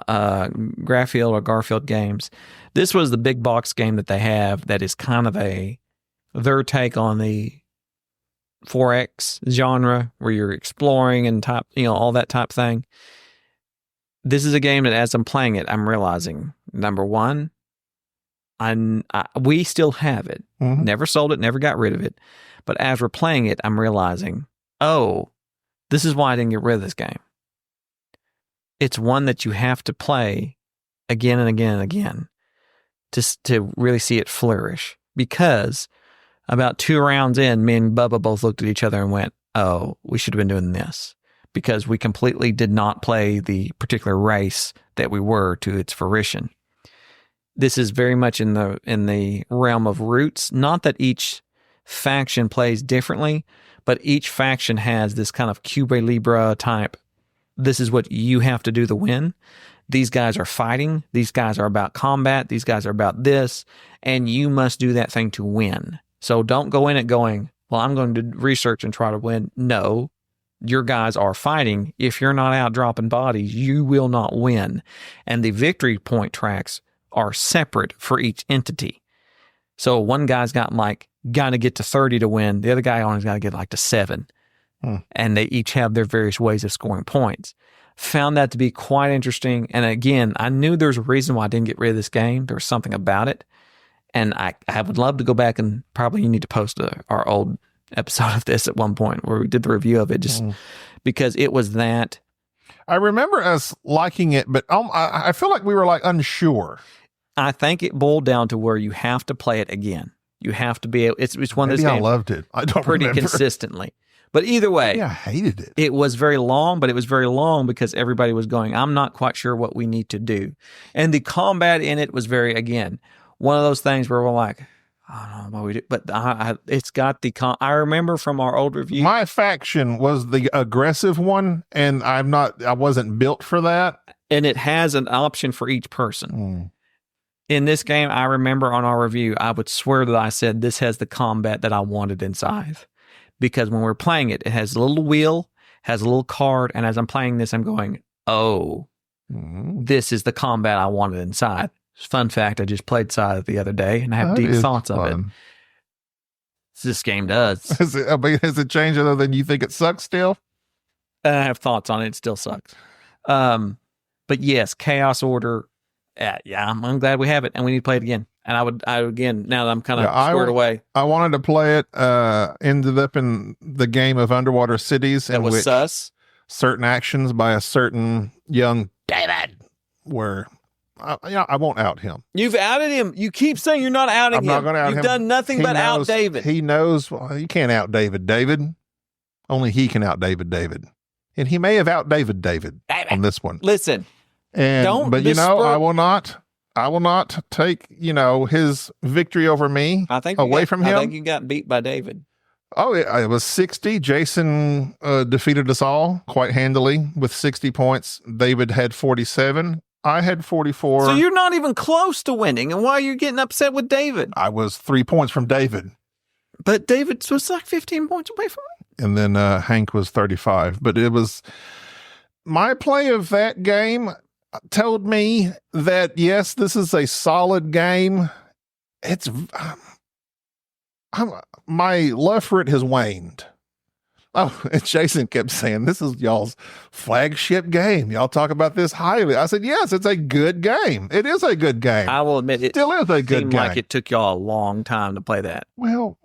Garfield Games. This was the big box game that they have that is kind of their take on the 4X genre where you're exploring and all that type thing. this is a game that as I'm playing it, I'm realizing, number one, we still have it. Mhm. Never sold it, never got rid of it. But as we're playing it, I'm realizing, oh, this is why I didn't get rid of this game. It's one that you have to play again and again and again to really see it flourish. Because about 2 rounds in, me and Bubba both looked at each other and went, oh, we should have been doing this. Because we completely did not play the particular race that we were to its fruition. This is very much in the realm of roots. Not that each faction plays differently, but each faction has this kind of Cuba Libre type. This is what you have to do to win. These guys are fighting. These guys are about combat. These guys are about this. And you must do that thing to win. So don't go in it going, well, I'm going to research and try to win. No, your guys are fighting. If you're not out dropping bodies, you will not win. And the victory point tracks are separate for each entity. So one guy's got to get to 30 to win. The other guy only's got to get to 7. And they each have their various ways of scoring points. Found that to be quite interesting. And again, I knew there's a reason why I didn't get rid of this game. There was something about it. And I would love to go back and probably you need to post our old episode of this at one point where we did the review of it just because it was that. I remember us liking it, but I feel like we were unsure. I think it boiled down to where you have to play it again. You have to be able, it's one of those games. I loved it. I don't pretty remember. Consistently. But either way, I hated it. It was very long, but it was very long because everybody was going, I'm not quite sure what we need to do. And the combat in it was very, again, one of those things where we're like, I don't know what we do. But it's got I remember from our old review. My faction was the aggressive one, and I wasn't built for that. And it has an option for each person. In this game, I remember on our review, I would swear that I said this has the combat that I wanted in Scythe. Because when we're playing it, it has a little wheel, has a little card, and as I'm playing this, I'm going, oh, this is the combat I wanted in Scythe. Fun fact, I just played Scythe the other day, and I have deep thoughts of it. This game does. Has it changed other than you think it sucks still? I have thoughts on it. It still sucks. But yes, Chaos Order, I'm glad we have it, and we need to play it again. And I would again, now that I'm kind of squared away. I wanted to play it, ended up in the game of Underwater Cities. That was sus. Certain actions by a certain young David were, I won't out him. You've outed him. You keep saying you're not outing him. I'm not going to out him. You've done nothing but out David. He knows, you can't out David. Only he can out David. And he may have out David on this one. Listen. But I will not take, his victory over me away from him. I think you got beat by David. Oh, it was 60. Jason defeated us all quite handily with 60 points. David had 47. I had 44. So you're not even close to winning. And why are you getting upset with David? I was 3 points from David. But David was 15 points away from me. And then Hank was 35. But it was my play of that game told me that, yes, this is a solid game. It's my love for it has waned. Oh, and Jason kept saying, this is y'all's flagship game. Y'all talk about this highly. I said, yes, it's a good game. It is a good game. I will admit it still is a good game. Like it took y'all a long time to play that. Well,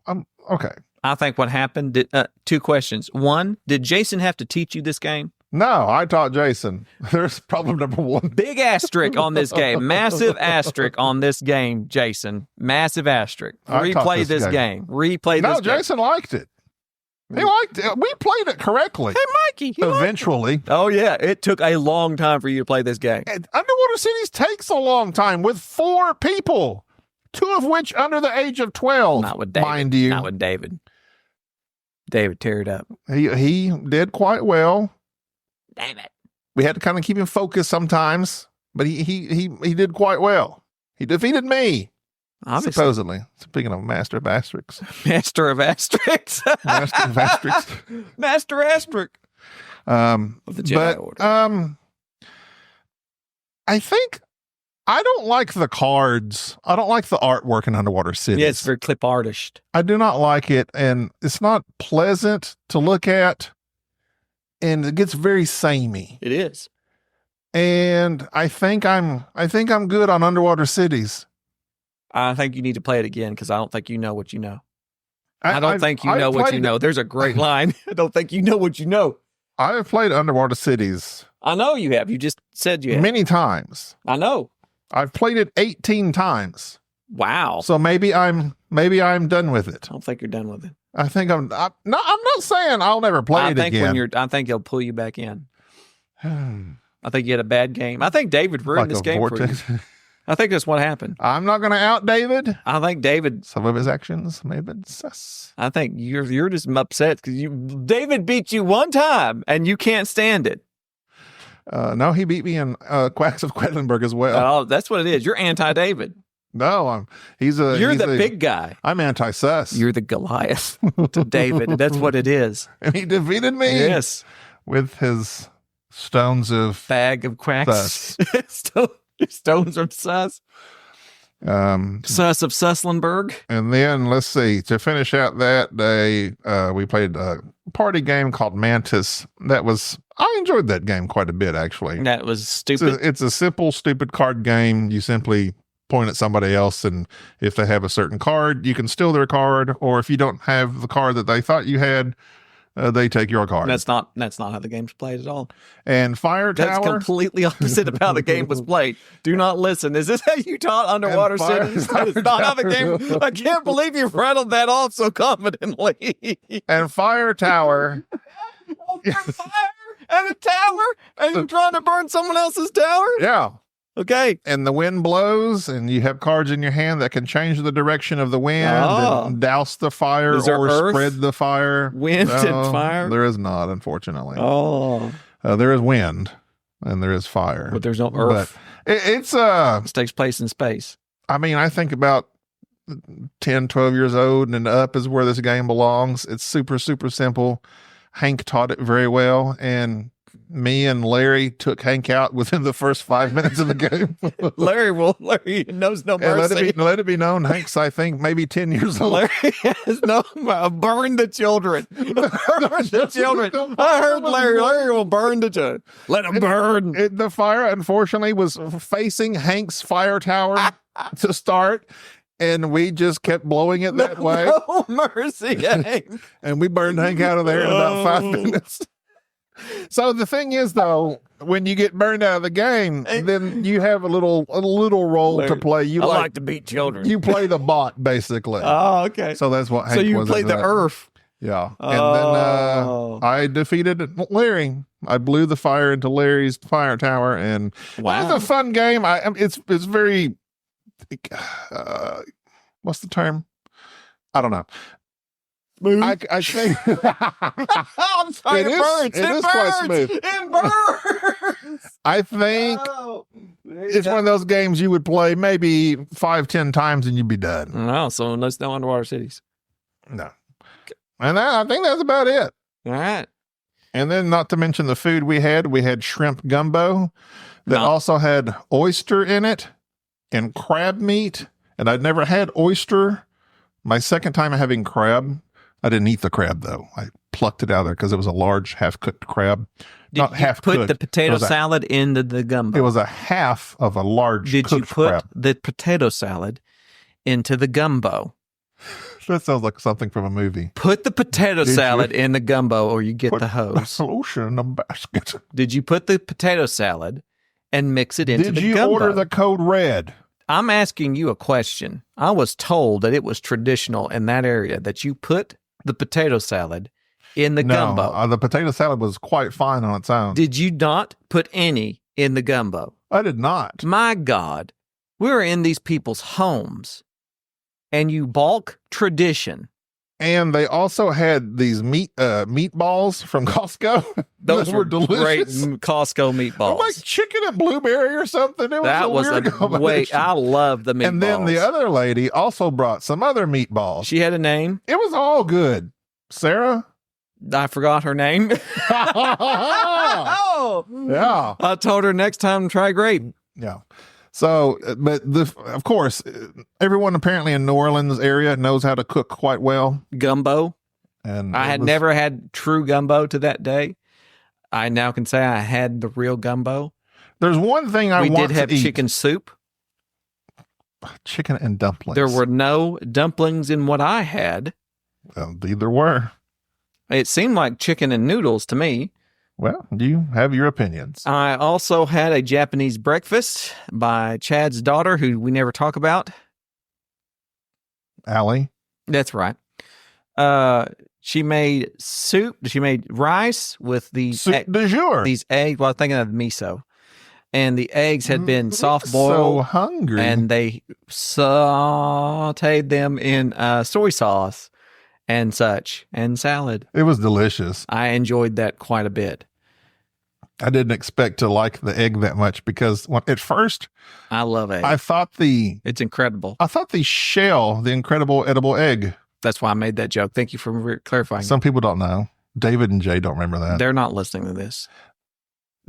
okay. I think what happened, 2 questions. One, did Jason have to teach you this game? No, I taught Jason. There's problem number 1. Big asterisk on this game. Massive asterisk on this game, Jason. Massive asterisk. Replay this game. Replay this game. No, Jason liked it. He liked it. We played it correctly. Hey, Mikey. Eventually. Oh, yeah. It took a long time for you to play this game. And Underwater Cities takes a long time with 4 people, 2 of which under the age of 12. Not with David. Mind you. Not with David. David teared up. He did quite well. Damn it. We had to kind of keep him focused sometimes, but he did quite well. He defeated me. Obviously. Supposedly. Speaking of Master of Asterisks. Master of Asterisks. Master of Asterisks. Master Asterisk. Of the Jedi Order. I think I don't like the cards. I don't like the artwork in Underwater Cities. Yeah, it's very clip artist. I do not like it, and it's not pleasant to look at, and it gets very samey. It is. And I think I'm good on underwater cities. I think you need to play it again because I don't think you know what you know. I don't think you know what you know. There's a great line. I don't think you know what you know. I have played underwater cities. I know you have. You just said you have. Many times. I know. I've played it 18 times. Wow. So maybe I'm done with it. I don't think you're done with it. I think I'm not saying I'll never play it again. I think he'll pull you back in. I think you had a bad game. I think David ruined this game for you. I think that's what happened. I'm not going to out David. I think David. Some of his actions may have been sus. I think you're just upset because David beat you one time and you can't stand it. No, he beat me in Quacks of Quedlinburg as well. Oh, that's what it is. You're anti-David. No, you're the big guy. I'm anti-sus. You're the Goliath to David. That's what it is. And he defeated me. Yes, with his stones of bag of quacks. Stones of sus. Sus of Suslenberg. And then let's see. To finish out that day, we played a party game called Mantis. I enjoyed that game quite a bit, actually. That was stupid. It's a simple, stupid card game. You simply point at somebody else, and if they have a certain card, you can steal their card, or if you don't have the card that they thought you had, they take your card. That's not how the game's played at all. And Fire Tower. That's completely opposite of how the game was played. Do not listen. Is this how you taught underwater cities? That is not how the game. I can't believe you rattled that off so confidently. And Fire Tower. Fire and a tower, and you're trying to burn someone else's tower. Yeah. Okay. And the wind blows, and you have cards in your hand that can change the direction of the wind and douse the fire or spread the fire. Wind and fire? There is not, unfortunately. Oh. There is wind, and there is fire. But there's no earth. But this takes place in space. I mean, I think about 10, 12 years old and up is where this game belongs. It's super, super simple. Hank taught it very well, and me and Larry took Hank out within the first 5 minutes of the game. Larry knows no mercy. Let it be known, Hank's, I think, maybe 10 years old. Larry has burn the children. Burn the children. I heard Larry will burn the children. Let them burn. The fire, unfortunately, was facing Hank's fire tower to start. And we just kept blowing it that way. No mercy, Hank. And we burned Hank out of there in about 5 minutes. So the thing is, though, when you get burned out of the game, then you have a little role to play. I like to beat children. You play the bot, basically. Oh, okay. So that's what Hank was. So you played the earth. Yeah. And then I defeated Larry. I blew the fire into Larry's fire tower, and it was a fun game. It's very... what's the term? I don't know. Smooth. I think I'm sorry, it burns. It is quite smooth. It burns. I think it's one of those games you would play maybe 5-10 times and you'd be done. No, so no underwater cities. No. And I think that's about it. All right. And then, not to mention the food we had shrimp gumbo that also had oyster in it and crab meat. And I'd never had oyster. My second time having crab, I didn't eat the crab, though. I plucked it out of there because it was a large half-cooked crab. Did you put the potato salad into the gumbo? It was a half of a large cooked crab. Did you put the potato salad into the gumbo? That sounds like something from a movie. Put the potato salad in the gumbo or you get the hose. Lotion in a basket. Did you put the potato salad and mix it into the gumbo? Did you order the code red? I'm asking you a question. I was told that it was traditional in that area that you put the potato salad in the gumbo. The potato salad was quite fine on its own. Did you not put any in the gumbo? I did not. My God, we're in these people's homes, and you balk tradition. And they also had these meatballs from Costco. Those were delicious. Great Costco meatballs. Like chicken and blueberry or something. That was a way. I love the meatballs. And then the other lady also brought some other meatballs. She had a name. It was all good. Sarah? I forgot her name. Oh, yeah. I told her next time try grape. Yeah. So, but of course, everyone apparently in New Orleans area knows how to cook quite well. Gumbo. And I had never had true gumbo to that day. I now can say I had the real gumbo. There's one thing I We want did have to eat. chicken soup. Chicken and dumplings. There were no dumplings in what I had. Well, either were. It seemed like chicken and noodles to me. Well, you have your opinions. I also had a Japanese breakfast by Chad's daughter, who we never talk about. Allie? That's right. She made soup. She made rice with these Soup du jour. these eggs. Well, I was thinking of miso. And the eggs had been soft So boiled. hungry. And they sauteed them in soy sauce and such, and salad. It was delicious. I enjoyed that quite a bit. I didn't expect to like the egg that much because at first I love egg. I thought It's incredible. the shell, the incredible edible egg. That's why I made that joke. Thank you for clarifying. Some people don't know. David and Jay don't remember that. They're not listening to this.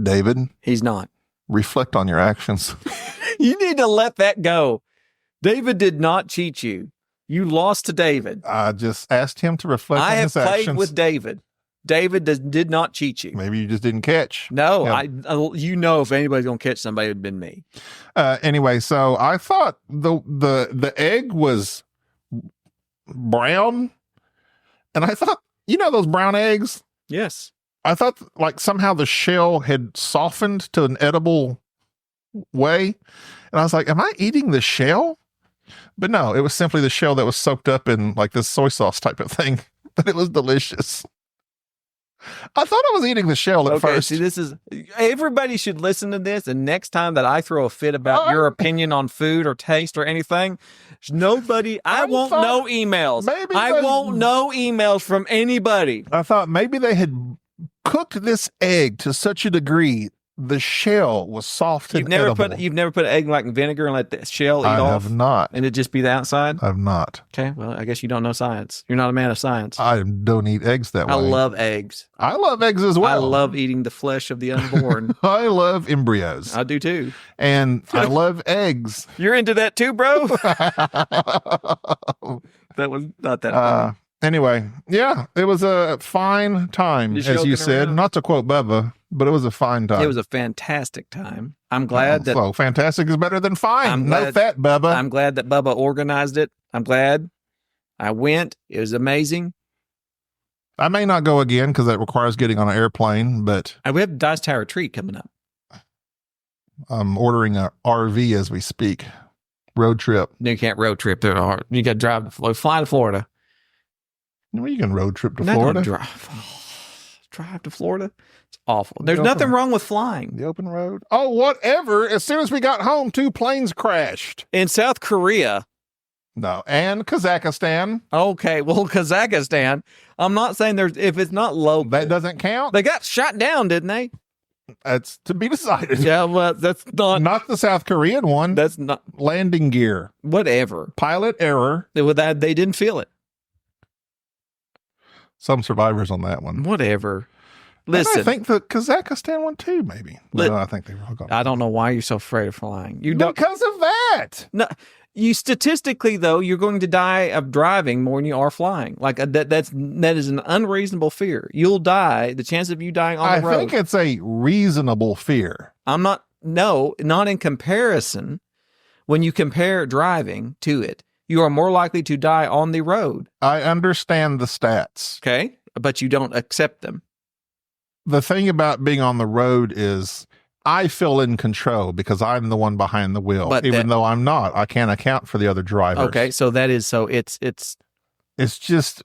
David, He's not. reflect on your actions. You need to let that go. David did not cheat you. You lost to David. I just asked him to reflect I on have his played actions. with David. David did not cheat you. Maybe you just didn't catch. No, Yeah. you know, if anybody's gonna catch somebody, it'd been me. Anyway, so I thought the egg was brown, and I thought, those brown eggs. Yes. I thought like somehow the shell had softened to an edible way, and I was like, "Am I eating the shell?" But no, it was simply the shell that was soaked up in like this soy sauce type of thing. But it was delicious. I thought I was eating the shell at first. See, everybody should listen to this, and next time that I throw a fit about your opinion on food or taste or anything, I won't know emails. I won't know emails from anybody. I thought maybe they had cooked this egg to such a degree the shell was soft and edible. You've never put egg like in vinegar and let the shell eat I off? have not. And it just be the outside? I've not. Okay, well, I guess you don't know science. You're not a man of science. I don't eat eggs that way. I love eggs. I love eggs as well. I love eating the flesh of the unborn. I love embryos. I do too. And I love eggs. You're into that too, bro? That was not that funny. Anyway, yeah, it was a fine time, Just as you joking said. around. Not to quote Bubba, but it was a fine time. It was a fantastic time. I'm glad that So fantastic is better than fine. I'm No glad- fat, Bubba. I'm glad that Bubba organized it. I'm glad. I went. It was amazing. I may not go again because that requires getting on an airplane, but And we have Dice Tower Retreat coming up. I'm ordering a RV as we speak. Road trip. You can't road trip there. You got to fly to Florida. Well, you can road trip to No, Florida. Drive to Florida. It's awful. There's Go nothing for it. wrong with flying. The open road. Oh, whatever. As soon as we got home, 2 planes crashed. In South Korea, No. And Kazakhstan. okay, well, Kazakhstan, I'm not saying if it's not local. That doesn't count. They got shot down, didn't they? That's to be decided. Yeah, well, that's not. Not the South Korean one. That's not. Landing gear. Whatever. Pilot error. They didn't feel it. Some survivors on that one. Whatever. And Listen, I think the Kazakhstan one too, maybe. No, I think they were all gone. I don't know why you're so afraid of flying. You don't. Because of that. No, you statistically though, you're going to die of driving more than you are flying. Like that is an unreasonable fear. You'll die. The chance of you dying on I the road. think it's a reasonable fear. I'm not. No, not in comparison. When you compare driving to it, you are more likely to die on the road. I understand the stats. Okay, but you don't accept them. The thing about being on the road is I feel in control because I'm the one behind the wheel. But even though I'm not, I can't account for the other drivers. Okay, so that is so it's It's just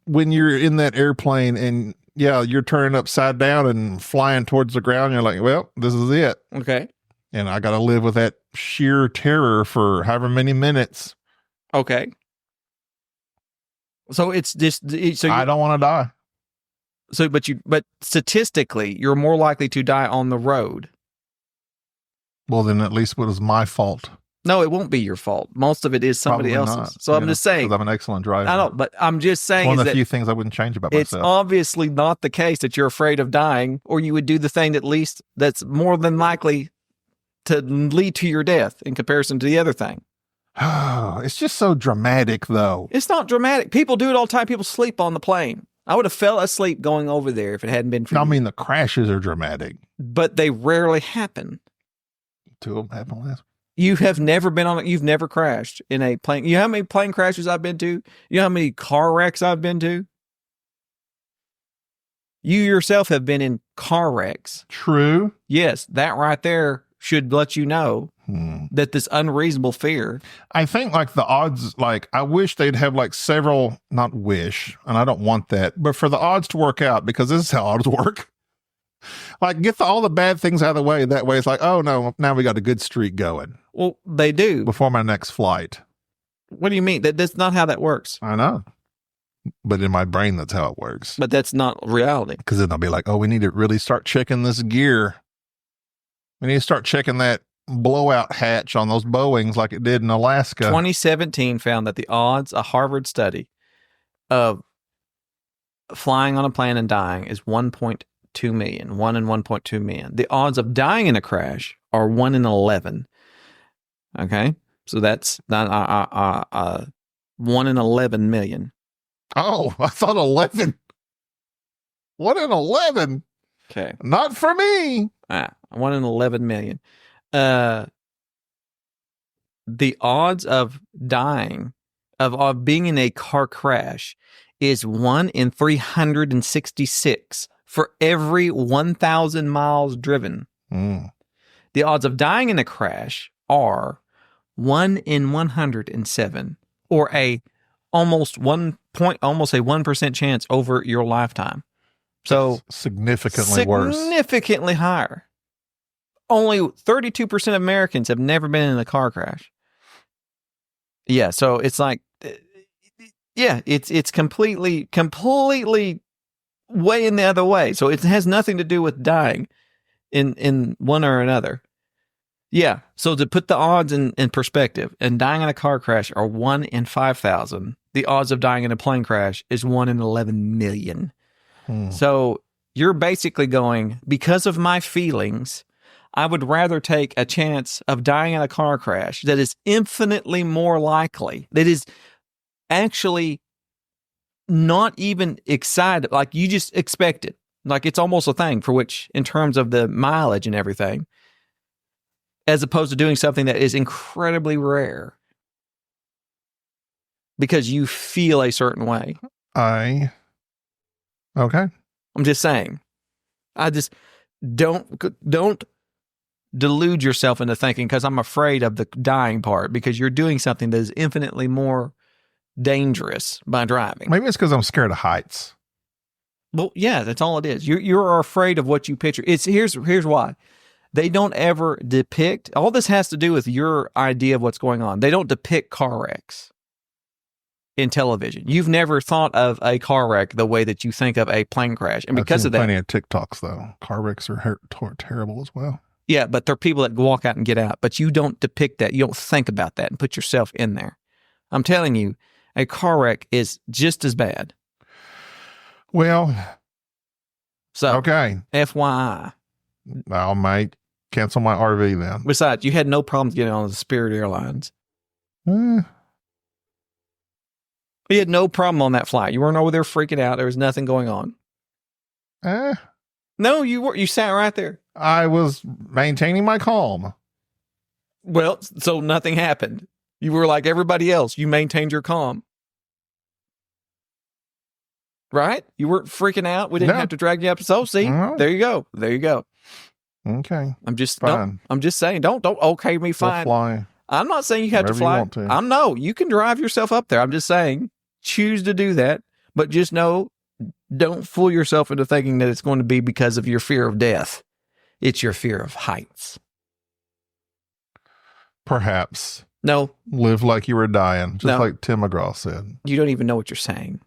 when you're in that airplane and you're turning upside down and flying towards the ground, you're like, well, this is it. okay. And I got to live with that sheer terror for however many minutes. Okay. So it's just I don't want to die. but statistically, you're more likely to die on the road. Well, then at least it was my fault. No, it won't be your fault. Most of it is somebody Probably else's. not, So I'm just saying. 'cause I'm an excellent driver. I don't, but I'm just saying One is of the that few things I wouldn't change about it's myself. obviously not the case that you're afraid of dying, or you would do the thing that's more than likely to lead to your death in comparison to the other thing. It's just so dramatic, though. It's not dramatic. People do it all the time. People sleep on the plane. I would have fell asleep going over there if it hadn't been for I you. mean, the crashes are dramatic. But they rarely happen. 2 of them happened last. You have never been on it. You've never crashed in a plane. You know how many plane crashes I've been to? You know how many car wrecks I've been to? You yourself have been in car wrecks. True. Yes, that right there should let you know that this unreasonable fear. I think like the odds, like I wish they'd have like several, not wish, and I don't want that, but for the odds to work out, because this is how odds work. Like get all the bad things out of the way. That way it's like, oh no, now we got a good streak going. Well, they do. Before my next flight. What do you mean? That's not how that works. I know. But in my brain, that's how it works. But that's not reality. Because then I'll be like, oh, we need to really start checking this gear. We need to start checking that blowout hatch on those Boeings like it did in Alaska. 2017 found that the odds, a Harvard study, of flying on a plane and dying is 1.2 million. 1 in 1.2 million. The odds of dying in a crash are 1 in 11. Okay? So that's 1 in 11 million. Oh, I thought 11. 1 in 11. Okay. Not for me. 1 in 11 million. The odds of dying, of being in a car crash is 1 in 366 for every 1,000 miles driven. The odds of dying in a crash are 1 in 107, or almost a 1% chance over your lifetime. So that's significantly higher. Only 32% of Americans have never been in a car crash. Yeah, so it's like, yeah, it's completely way in the other way. So it has nothing to do with dying in one or another. Yeah, so to put the odds in perspective, and dying in a car crash are 1 in 5,000. The odds of dying in a plane crash is 1 in 11 million. So you're basically going, because of my feelings, I would rather take a chance of dying in a car crash that is infinitely more likely, that is actually not even excited, like you just expect it. Like it's almost a thing for which, in terms of the mileage and everything, as opposed to doing something that is incredibly rare because you feel a certain way. Okay. I'm just saying. I just don't delude yourself into thinking, because I'm afraid of the dying part, because you're doing something that is infinitely more dangerous by driving. Maybe it's because I'm scared of heights. Well, yeah, that's all it is. You're afraid of what you picture. Here's why. They don't ever depict, all this has to do with your idea of what's going on. They don't depict car wrecks in television. You've never thought of a car wreck the way that you think of a plane crash. And because of that, plenty of TikToks though. Car wrecks are terrible as well. Yeah, but they're people that walk out and get out. But you don't depict that. You don't think about that and put yourself in there. I'm telling you, a car wreck is just as bad. Well, so okay. FYI. I might cancel my RV then. Besides, you had no problems getting on the Spirit Airlines. You had no problem on that flight. You weren't over there freaking out. There was nothing going on. No, you were. You sat right there. I was maintaining my calm. Well, so nothing happened. You were like everybody else. You maintained your calm. Right? You weren't freaking out. We didn't have to drag you up. So see, there you go. There you go. Okay. I'm just fine. I'm just saying, don't okay me fine. Fly. I'm not saying you have to fly. You can drive yourself up there. I'm just saying, choose to do that, but just know, don't fool yourself into thinking that it's going to be because of your fear of death. It's your fear of heights. Perhaps. No. Live like you were dying, just like Tim McGraw said. You don't even know what you're saying.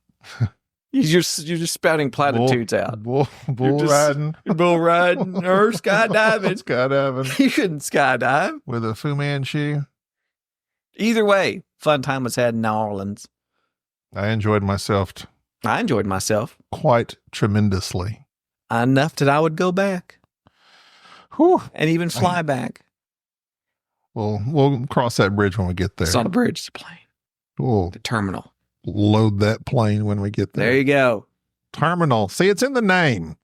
You're just spouting platitudes out. Bull riding. Bull riding or skydiving. Skydiving. You couldn't skydive. With a Fu Manchu. Either way, fun time was had in New Orleans. I enjoyed myself. I enjoyed myself. Quite tremendously. Enough that I would go back. Whew. And even fly back. Well, we'll cross that bridge when we get there. It's not a bridge, it's a plane. We'll the terminal. Load that plane when we get there. There you go. Terminal. See, it's in the name.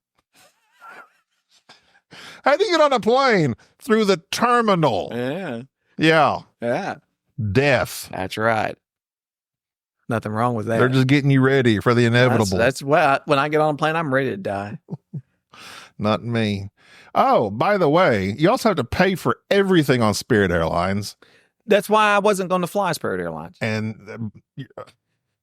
How do you get on a plane? through the terminal. Yeah. Yeah. Yeah. Death. That's right. Nothing wrong with that. They're just getting you ready for the inevitable. That's what when I get on a plane, I'm ready to die. Not me. Oh, by the way, you also have to pay for everything on Spirit Airlines. That's why I wasn't going to fly Spirit Airlines. And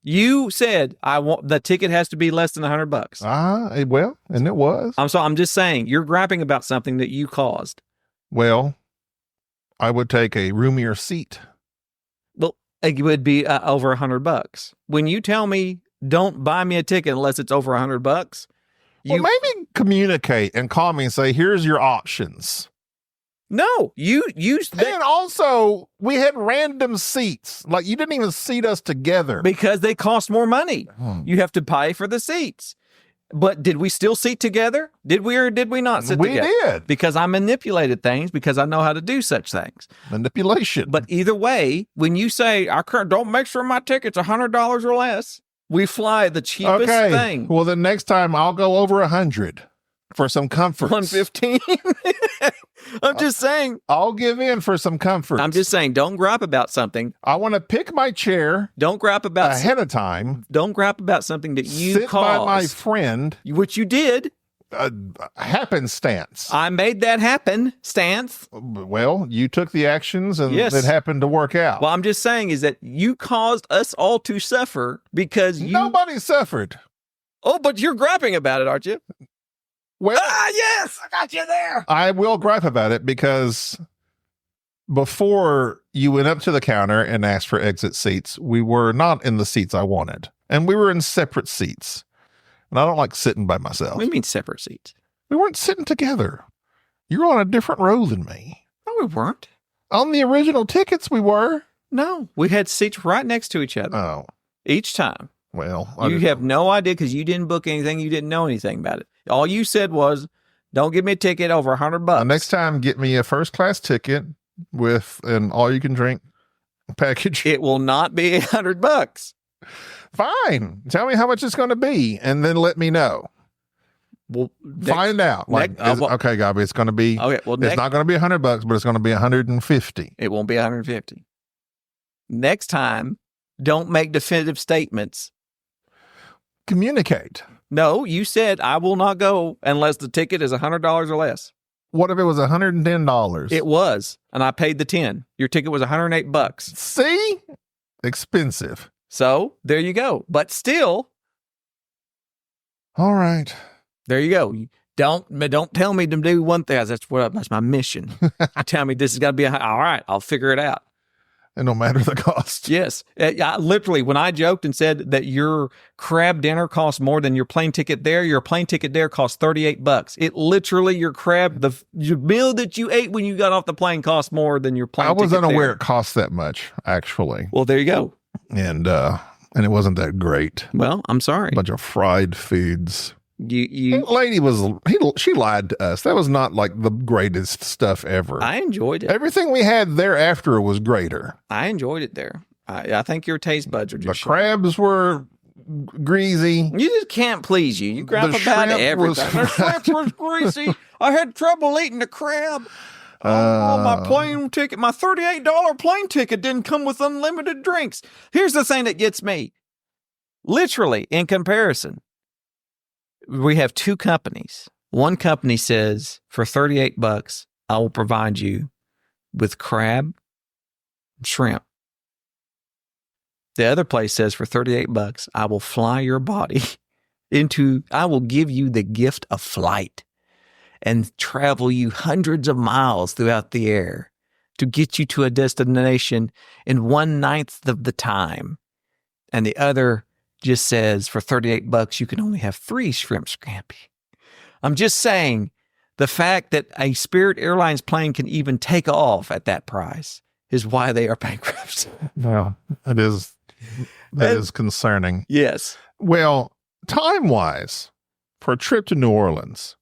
You said the ticket has to be less than $100. well, and it was. I'm just saying you're griping about something that you caused. Well, I would take a roomier seat. Well, it would be over $100. When you tell me don't buy me a ticket unless it's over $100, Well, maybe communicate and call me and say, "Here's your options." No, And also, we had random seats. Like, you didn't even seat us together. because they cost more money. You have to pay for the seats. But did we still seat together? Did we or did we not sit We together? did. Because I manipulated things because I know how to do such things. Manipulation. But either way, when you say, don't make sure my ticket's $100 or less, we fly the cheapest thing. Well, the next time I'll go over 100 for some comfort. 115. I'm just saying. I'll give in for some comfort. I'm just saying, don't gripe about something. I want to pick my chair Don't gripe about ahead of time. Don't gripe about something that you Sit caused. by my friend. Which you did. Happenstance. I made that happen, Stance. Well, you took the actions and Yes. it happened to work out. Well, I'm just saying is that you caused us all to suffer because you... Nobody suffered. Oh, but you're griping about it, aren't you? Well, Yes, I got you there. I will gripe about it because before you went up to the counter and asked for exit seats, we were not in the seats I wanted. And we were in separate seats. And I don't like sitting by myself. What do you mean separate seats? We weren't sitting together. You were on a different row than me. No, we weren't. On the original tickets, we were. No, we had seats right next to each other. Oh, Each time. well. You have no idea because you didn't book anything. You didn't know anything about it. All you said was, don't give me a ticket over $100. Next time, get me a first class ticket with an all you can drink package. It will not be $100. Fine. Tell me how much it's going to be and then let me know. Well, Find out. Okay, Gaby, it's going to be, okay, well, it's not going to be $100, but it's going to be 150. It won't be 150. Next time, don't make definitive statements. Communicate. No, you said I will not go unless the ticket is $100 or less. What if it was $110? It was, and I paid the 10. Your ticket was $108. See? Expensive. So there you go. But still, All right. there you go. Don't tell me to do one thing. That's my mission. You tell me this is got to be all right. I'll figure it out. And no matter the cost. Yes. Literally, when I joked and said that your crab dinner costs more than your plane ticket there, your plane ticket there costs $38. It literally, your meal that you ate when you got off the plane cost more than your plane ticket. I was unaware there. it cost that much, actually. Well, there you go. And it wasn't that great. Well, I'm sorry. A bunch of fried foods. You That lady she lied to us. That was not like the greatest stuff ever. I enjoyed it. Everything we had thereafter was greater. I enjoyed it there. I think your taste buds are The just crabs were greasy. You just can't please you. You grab The about shrimp everything. The shrimp was greasy. I had trouble eating the crab. My plane ticket, my $38 plane ticket didn't come with unlimited drinks. Here's the thing that gets me. Literally, in comparison, we have two companies. One company says for $38, I will provide you with crab, and shrimp. The other place says for $38, I will fly your body I will give you the gift of flight and travel you hundreds of miles throughout the air to get you to a destination in 1/9 of the time. And the other just says for $38, you can only have 3 shrimp scampi. I'm just saying the fact that a Spirit Airlines plane can even take off at that price is why they are bankrupt. Well, that is concerning. Yes. Well, time-wise, for a trip to New Orleans,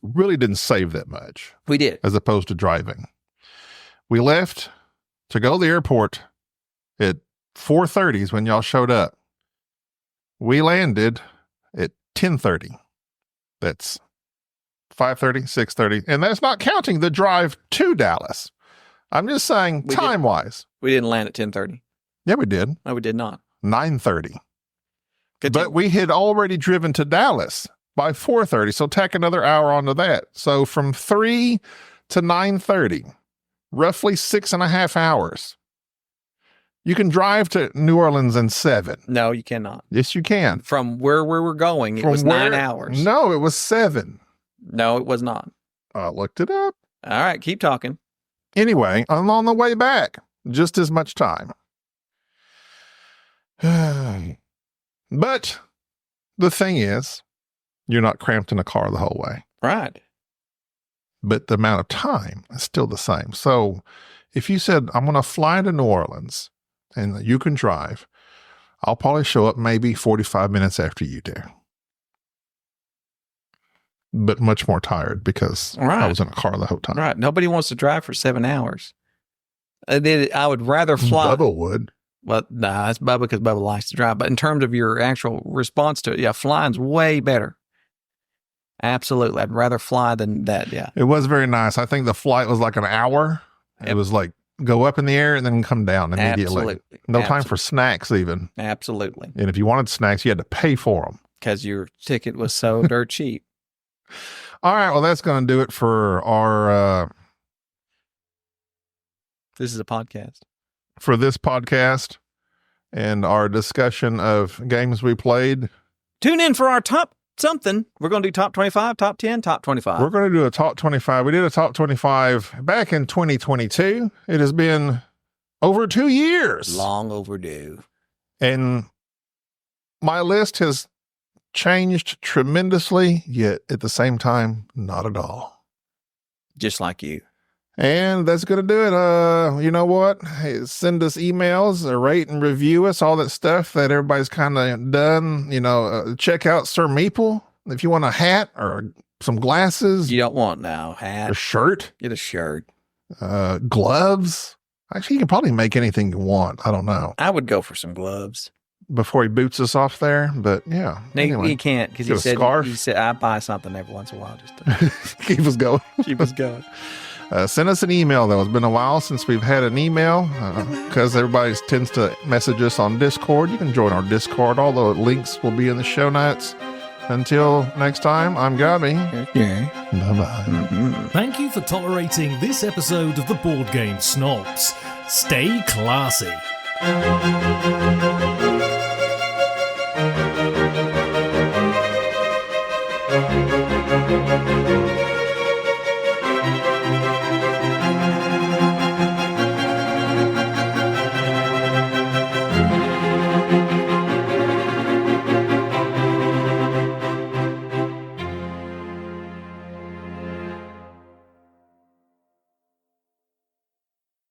really didn't save that much. We did. As opposed to driving. We left to go to the airport at 4:30 is when y'all showed up. We landed at 10:30. That's 5:30, 6:30. And that's not counting the drive to Dallas. I'm just saying time-wise. We didn't land at 10:30. Yeah, we did. No, we did not. 9:30. But we had already driven to Dallas by 4:30, so tack another hour onto that. So from 3 to 9:30, roughly 6.5 hours. You can drive to New Orleans in 7. No, you cannot. Yes, you can. From where we were going, it was 9 hours. No, it was 7. No, it was not. I looked it up. All right, keep talking. Anyway, I'm on the way back. Just as much time. But the thing is, you're not cramped in a car the whole way. Right. But the amount of time is still the same. So if you said, I'm going to fly to New Orleans and you can drive, I'll probably show up maybe 45 minutes after you do. But much more tired because I was in a car the whole time. Right. Nobody wants to drive for 7 hours. I would rather fly. Bubba would. Well, nah, that's Bubba because Bubba likes to drive. But in terms of your actual response to it, yeah, flying's way better. Absolutely. I'd rather fly than that, yeah. It was very nice. I think the flight was like an hour. Yep. It was like go up in the air and then come down immediately. Absolutely. No time for snacks even. Absolutely. And if you wanted snacks, you had to pay for them. Because your ticket was so dirt cheap. All right. Well, that's going to do it for our... This is a podcast. For this podcast and our discussion of games we played. Tune in for our top something. We're going to do top 25, top 10, top 25. We're going to do a top 25. We did a top 25 back in 2022. It has been over 2 years. Long overdue. And my list has changed tremendously, yet at the same time, not at all. Just like you. And that's going to do it. You know what? Hey, send us emails, rate and review us, all that stuff that everybody's kind of done. Check out Sir Meeple if you want a hat or some glasses. You don't want now hat. A shirt. Get a shirt. Gloves. Actually, you can probably make anything you want. I don't know. I would go for some gloves. Before he boots us off there. But yeah. Anyway, he can't because he said I buy something every once in a while just to keep us going. Keep us going. Send us an email, though. It's been a while since we've had an email because everybody tends to message us on Discord. You can join our Discord. All the links will be in the show notes. Until next time, I'm Gaby. Yeah. Bye-bye. Mm-hmm. Thank you for tolerating this episode of the Board Game Snobs. Stay classy.